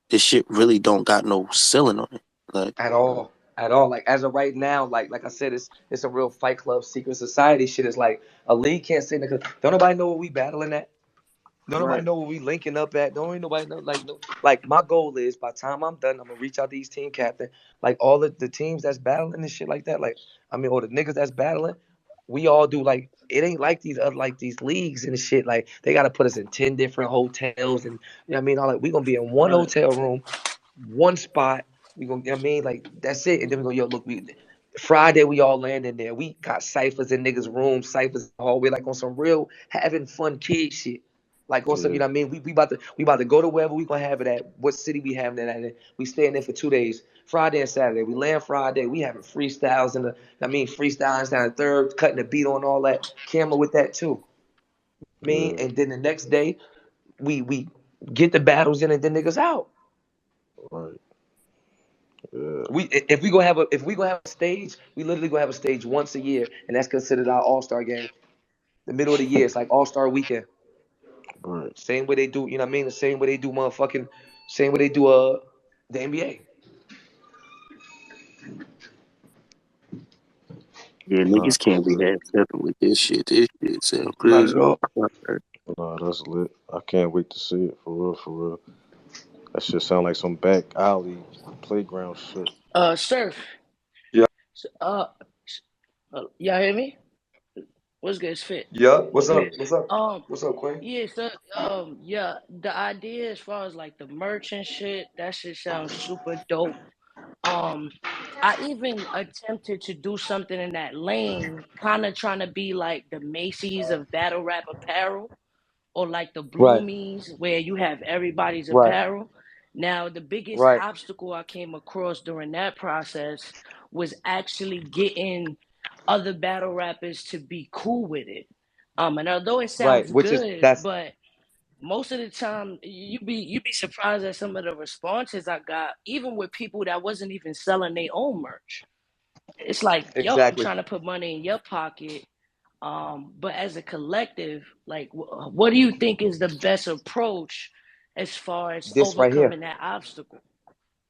this shit really don't got no ceiling on it. Like, At all. At all. Like as of right now, like I said, it's a real Fight Club secret society shit. It's like a league can't say nigga. Don't nobody know what we battling at. Don't nobody right. know what we linking up at. Don't ain't nobody know like no, like my goal is by the time I'm done, I'm gonna reach out to these team captain, like all of the teams that's battling and shit like that. Like I mean, or the niggas that's battling, we all do like it ain't like these other like these leagues and shit. Like they gotta put us in 10 different hotels and you know what I mean. All like we gonna be in one Right. hotel room, one spot. We gonna, you know what I mean, like that's it. And then we go, yo, look, we Friday we all land in there. We got ciphers in niggas' rooms, ciphers in the hallway, like on some real having fun kid shit. Like on some, Yeah, you know what I mean? We about to go to wherever we gonna have it at. What city we having it at? We staying there for 2 days, Friday and Saturday. We land Friday. We having freestyles and freestyling down the third, cutting the beat on all that. Camera with that too. Me yeah, and then the next day we get the battles in and then niggas out. right, yeah, If we gonna have a stage, we literally gonna have a stage once a year, and that's considered our All Star game. The middle of the year, it's like All Star weekend. right. Same way they do, you know what I mean? The same way they do same way they do the NBA. yeah, Nah, niggas can't be half stepping with this shit. This shit sound Not at crazy. all. nah, that's lit. I can't wait to see it for real, for real. That shit sound like some back alley playground shit. Surf. Yeah, Uh, y'all hear me? What's good? It's Fit. yeah. What's Yeah, up? What's up? Um, What's up, Queen? yeah, so yeah, the idea as far as like the merch and shit, that shit sounds super dope. Um, I even attempted to do something in that lane, kind of trying to be like the Macy's of battle rap apparel, or like the Right, Bloomies where you have everybody's right, apparel. Now, the biggest right. obstacle I came across during that process was actually getting other battle rappers to be cool with it. And although it Right. sounds Which is good, that's but most of the time you be surprised at some of the responses I got, even with people that wasn't even selling their own merch. It's like, yo, I'm exactly trying to put money in your pocket, but as a collective, like, what do you think is the best approach as far as this right here. overcoming that obstacle?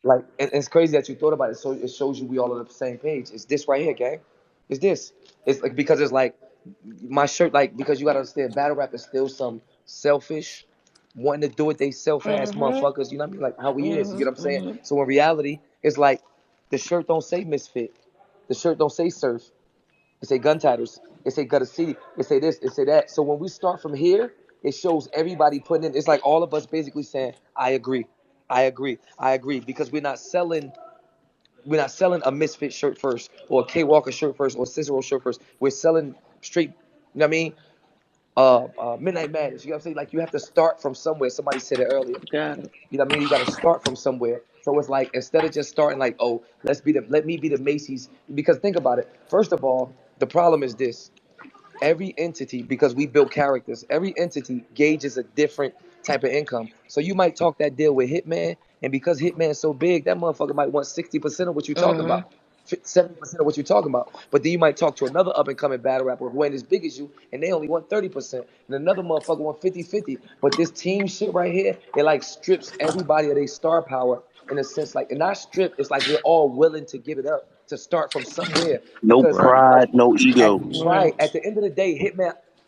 Like, and it's crazy that you thought about it. So it shows you we all on the same page. It's this right here, gang. It's this. It's like because it's like my shirt. Like because you gotta understand, battle rap is still some selfish, wanting to do it they self ass Mm-hmm. motherfuckers. You know what I mean? Like how he is. You get what I'm Mm-hmm. saying? Mm-hmm. So in reality, it's like the shirt don't say misfit. The shirt don't say surf. It say gun titles. It say gutter city. It say this. It say that. So when we start from here, it shows everybody putting in. It's like all of us basically saying, "I agree, I agree, I agree," because we're not selling a misfit shirt first, or a K Walker shirt first, or a Cicero shirt first. We're selling straight. You know what I mean? Midnight Madness. You know what I'm saying? Like you have to start from somewhere. Somebody said it earlier. Got it. You know what I mean? You got to start from somewhere. So it's like instead of just starting like, oh, let me be the Macy's. Because think about it. First of all, the problem is this: every entity, because we build characters, every entity gauges a different type of income. So you might talk that deal with Hitman, And because Hitman's so big, that motherfucker might want 60% of what you talking Mhm. about. 70% of what you're talking about. But then you might talk to another up and coming battle rapper who ain't as big as you, and they only want 30%. And another motherfucker want 50-50. But this team shit right here, it like strips everybody of their star power in a sense. Like, and not strip, it's like we're all willing to give it up to start from somewhere. No Because Right. like pride, no egos. right Right. at the end of the day,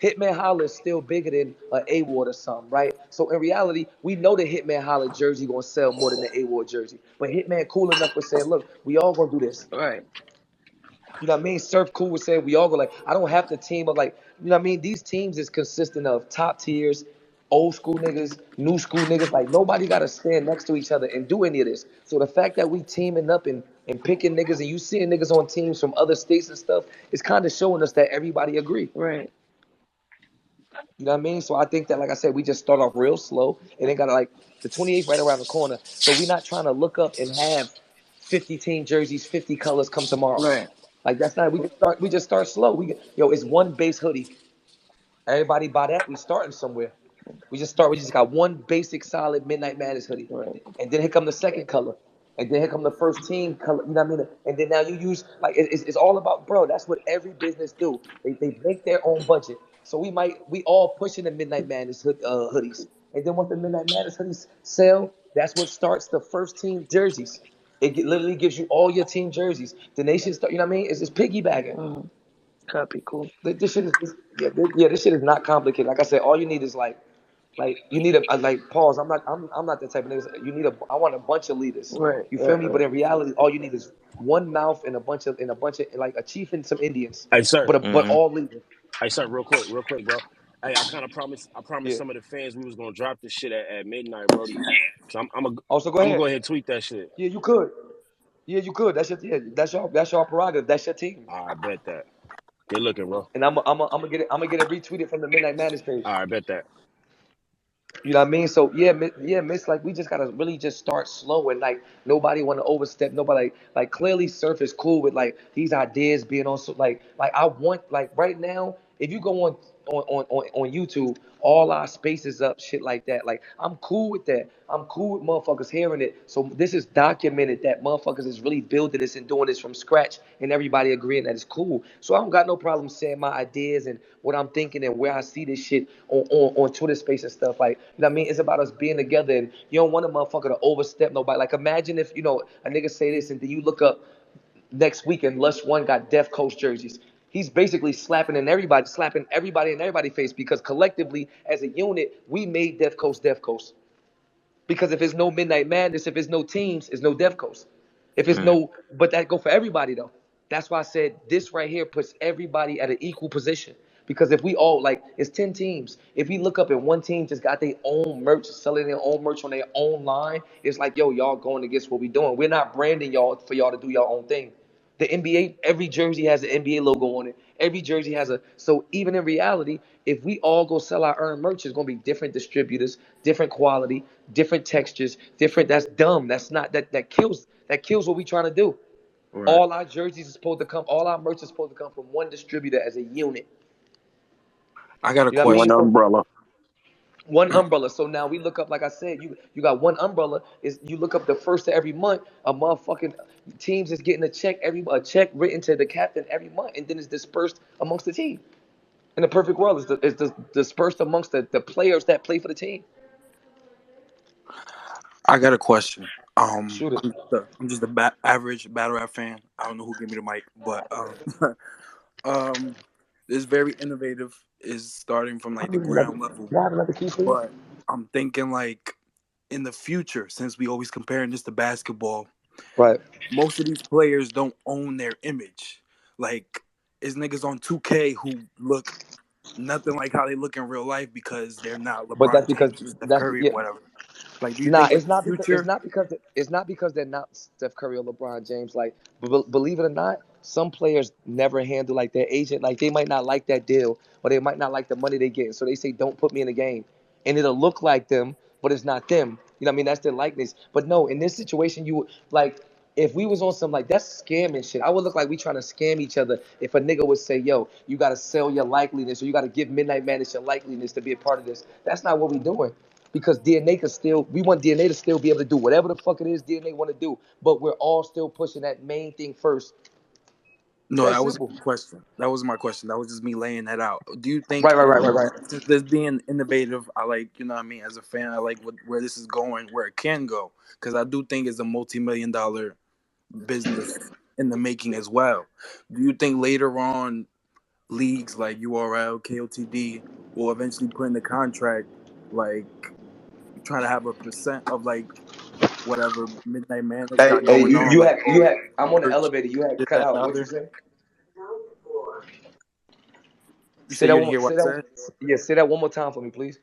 Hitman Holla is still bigger than an A-Ward or something, right? So in reality, we know the Hitman Holla jersey gonna sell more than the A-Ward jersey. But Hitman cool enough for saying, look, we all gonna do this. Right. You know what I mean? Surf Cool was saying we all go like, I don't have to team of like, you know what I mean? These teams is consistent of top tiers, old school niggas, new school niggas. Like nobody gotta stand next to each other and do any of this. So the fact that we teaming up and picking niggas and you seeing niggas on teams from other states and stuff, is kind of showing us that everybody agree. Right. You know what I mean? So I think that, like I said, we just start off real slow and then got like the 28th right around the corner. So we're not trying to look up and have 50 team jerseys, 50 colors come tomorrow. Right. Like that's not. We just start slow. It's one base hoodie. Everybody buy that. We starting somewhere. We just start. We just got one basic solid Midnight Madness hoodie, Right. and then here come the second color, and then here come the first team color. You know what I mean? And then now you use like it's all about, bro. That's what every business do. They make their own budget. So we all pushing the Midnight Madness hoodies, and then once the Midnight Madness hoodies sell, that's what starts the first team jerseys. Literally gives you all your team jerseys. The nation start. You know what I mean? It's just piggybacking. Mhm. Copy. Cool. This shit is yeah. This shit is not complicated. Like I said, all you need is like you need a like pause. I'm not the type of niggas. You need a I want a bunch of leaders. Right. You feel Right. me? But Right. in reality, all you need is one mouth and a bunch of like a chief and some Indians. Hey, sir. But Hmm. all leaders. Hey, sir. Real quick, bro. Hey, I promised Yeah. some of the fans we was gonna drop this shit at midnight, Brody. So Also, go I'm gonna ahead. go ahead and tweet that shit. Yeah, you could. Yeah, you could. That's your prerogative. That's your team. I bet that. Good looking, bro. And I'm gonna get it. I'm gonna get it retweeted from the Midnight Madness page. I bet that. You know what I mean? So yeah, yeah, Miss. Like we just gotta really just start slow and like nobody want to overstep. Nobody like clearly Surf is cool with like these ideas being on. So like I want like right now. If you go on YouTube, all our spaces up, shit like that. Like I'm cool with that. I'm cool with motherfuckers hearing it. So this is documented that motherfuckers is really building this and doing this from scratch, and everybody agreeing that it's cool. So I don't got no problem saying my ideas and what I'm thinking and where I see this shit on Twitter space and stuff. Like, you know what I mean? It's about us being together, and you don't want a motherfucker to overstep nobody. Like, imagine if, a nigga say this and then you look up next week and Lush One got Def Coast jerseys. He's basically slapping everybody in everybody's face because collectively, as a unit, we made Def Coast Def Coast. Because if it's no Midnight Madness, if it's no teams, it's no Def Coast. If it's Mm. no, but that go for everybody though. That's why I said this right here puts everybody at an equal position. Because if we all like, it's 10 teams. If we look up and one team just got their own merch, selling their own merch on their own line, it's like, yo, y'all going against what we doing. We're not branding y'all for y'all to do your own thing. The NBA, every jersey has an NBA logo on it. Every jersey has a. So even in reality, if we all go sell our earned merch, it's gonna be different distributors, different quality, different textures, different. That's dumb. That's not that kills what we trying to do. Right. All our jerseys is supposed to come. All our merch is supposed to come from one distributor as a unit. I got a You know what I mean? One question. So umbrella. one umbrella. So now we look up, like I said, you got one umbrella. Is you look up the first of every month, a motherfucking teams is getting a check written to the captain every month, and then it's dispersed amongst the team. In the perfect world, is dispersed amongst the players that play for the team. I got a question. Shoot it. I'm just a average battle rap fan. I don't know who gave me the mic, but um, it's very innovative. Is starting from like the ground level, You have another key for you? but I'm thinking like in the future, since we always comparing this to basketball, Right. most of these players don't own their image. Like, is niggas on 2K who look nothing like how they look in real life because they're not But that's LeBron because James or Steph that's Curry or yeah. whatever. Like, do you Nah, think in the future? it's not because they're not Steph Curry or LeBron James. Like, believe it or not, some players never handle like their agent. Like, they might not like that deal, or they might not like the money they get. So they say, "Don't put me in the game," and it'll look like them, but it's not them. You know what I mean? That's their likeness. But no, in this situation, you like. If we was on some like that's scamming shit, I would look like we trying to scam each other. If a nigga would say, "Yo, you gotta sell your likeliness, or you gotta give Midnight Madness your likeliness to be a part of this," that's not what we doing. because DNA could still. We want DNA to still be able to do whatever the fuck it is DNA want to do, but we're all still pushing that main thing first. It's No, that that was simple. my question. That was my question. That was just me laying that out. Do you think, Right, right, right, right, right. since this being innovative, I like, you know what I mean, as a fan, I like where this is going, where it can go. Because I do think it's a multi-million-dollar business in the making as well. Do you think later on leagues like URL, KOTD will eventually put in the contract, like, trying to have a percent of, like, whatever Midnight Madness Hey, got hey, going on, like you had. I'm on the merch, elevator. You had this, cut that, and out. the What you other? say? You Say say you that didn't one. hear what Say I that. said? Yeah, say that one more time for me, please.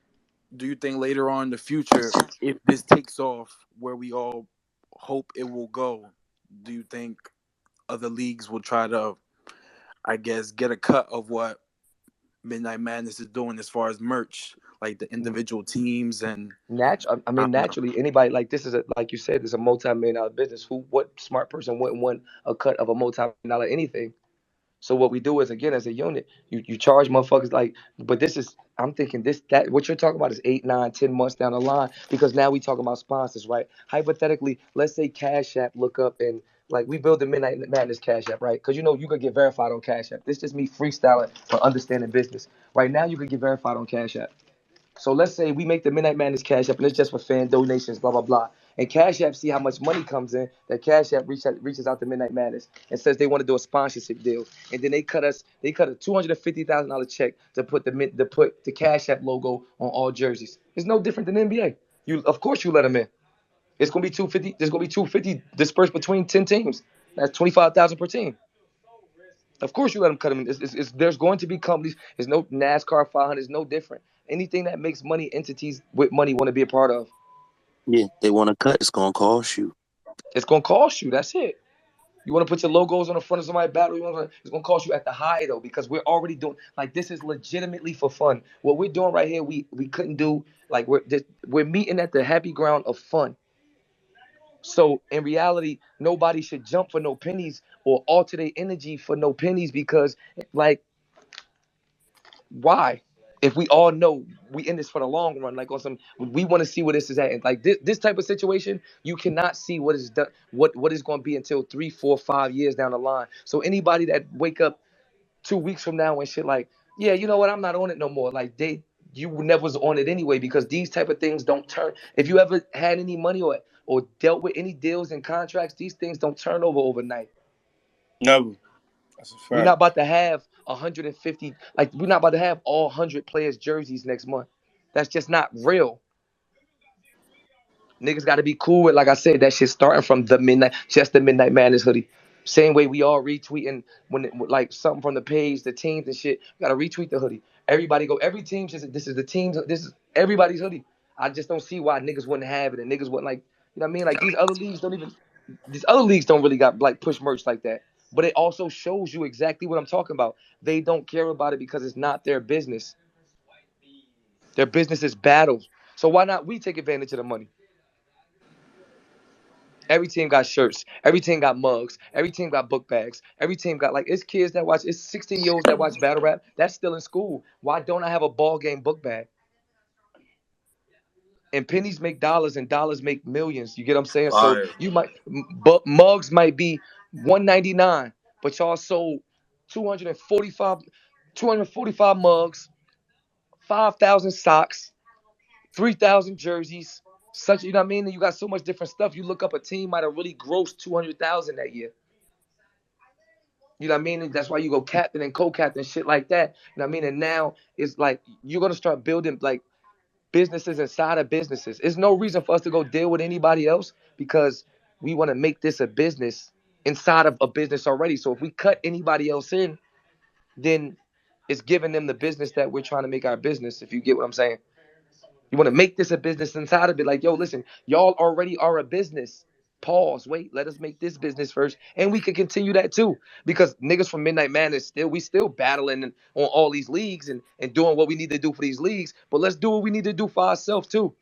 Do you think later on in the future, if this takes off where we all hope it will go, do you think other leagues will try to, I guess, get a cut of what Midnight Madness is doing as far as merch, like the individual teams and I I mean, don't know. naturally, anybody like this is a like you said, it's a multi-million-dollar business. What smart person wouldn't want a cut of a multi-million-dollar anything? So what we do is again as a unit, you charge motherfuckers like, but this is I'm thinking this that what you're talking about is 8, 9, 10 months down the line because now we talking about sponsors, right? Hypothetically, let's say Cash App look up and like we build the Midnight Madness Cash App, right? Because you know you could get verified on Cash App. This is just me freestyling for understanding business. Right now you could get verified on Cash App. So let's say we make the Midnight Madness Cash App, and it's just for fan donations, blah blah blah. And Cash App see how much money comes in. That Cash App reaches out to Midnight Madness and says they want to do a sponsorship deal. And then they cut a $250,000 check to put the Cash App logo on all jerseys. It's no different than the NBA. You of course you let them in. It's gonna be 250. There's gonna be 250 dispersed between 10 teams. That's 25,000 per team. Of course, you let them cut them. There's going to be companies. There's no NASCAR 500. It's no different. Anything that makes money, entities with money want to be a part of. Yeah, they want to cut. It's gonna cost you. It's gonna cost you. That's it. You want to put your logos on the front of somebody's battery. It's gonna cost you at the high though because we're already doing like this is legitimately for fun. What we're doing right here, we couldn't do like we're meeting at the happy ground of fun. So in reality, nobody should jump for no pennies or alter their energy for no pennies because like why? If we all know we in this for the long run, like on some, we want to see where this is at. And like this type of situation, you cannot see what is done, what is going to be until 3, 4, 5 years down the line. So anybody that wake up 2 weeks from now and shit like, yeah, you know what, I'm not on it no more. Like you never was on it anyway because these type of things don't turn. If you ever had any money or dealt with any deals and contracts, these things don't turn over overnight. Never. That's a We're not fact. about to have 150, like we're not about to have all 100 players jerseys next month. That's just not real. Niggas got to be cool with, like I said, that shit starting from just the Midnight Madness hoodie. Same way we all retweeting like something from the page, the teams and shit. We gotta retweet the hoodie. Everybody go. Every team says this is the teams. This is everybody's hoodie. I just don't see why niggas wouldn't have it and niggas wouldn't like. You know what I mean? Like these other leagues don't even. These other leagues don't really got like push merch like that. But it also shows you exactly what I'm talking about. They don't care about it because it's not their business. Their business is battles. So why not we take advantage of the money? Every team got shirts. Every team got mugs. Every team got book bags. Every team got like it's kids that watch. It's 16-year-olds that watch battle rap. That's still in school. Why don't I have a ball game book bag? And pennies make dollars, and dollars make millions. You get what I'm saying? So Fire. you might, but mugs might be 199, but y'all sold 245, 245 mugs, 5,000 socks, 3,000 jerseys. Such you know what I mean? And you got so much different stuff. You look up a team might have really grossed 200,000 that year. You know what I mean? And that's why you go captain and co-captain shit like that. You know what I mean? And now it's like you're gonna start building like businesses inside of businesses. There's no reason for us to go deal with anybody else because we want to make this a business inside of a business already. So if we cut anybody else in, then it's giving them the business that we're trying to make our business. If you get what I'm saying. You want to make this a business inside of it. Like, yo, listen, y'all already are a business. Pause. Wait, let us make this business first. And we can continue that too. Because niggas from Midnight Madness we still battling on all these leagues and doing what we need to do for these leagues. But let's do what we need to do for ourselves too.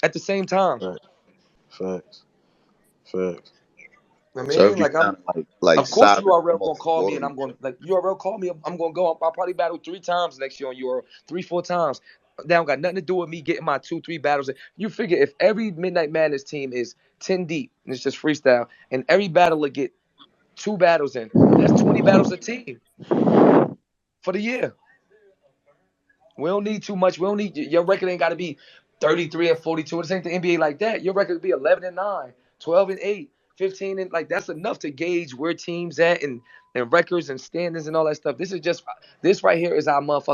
At the same time. Right. Facts. Facts. I So mean, if you like kind of like of course sovereign URL gonna almost call me and glory. I'm gonna like URL call me. I'm gonna go. I'll probably battle 3 times next year on URL. 3, 4 times. That don't got nothing to do with me getting my 2-3 battles. You figure if every Midnight Madness team is 10 deep, and it's just freestyle, and every battler get 2 battles in, that's 20 battles a team for the year. We don't need too much. We don't need your record ain't got to be 33 and 42. This ain't the NBA like that. Your record be 11 and 9, 12 and 8, 15 and like that's enough to gauge where teams at and records and standings and all that stuff. This right here is our motherfucking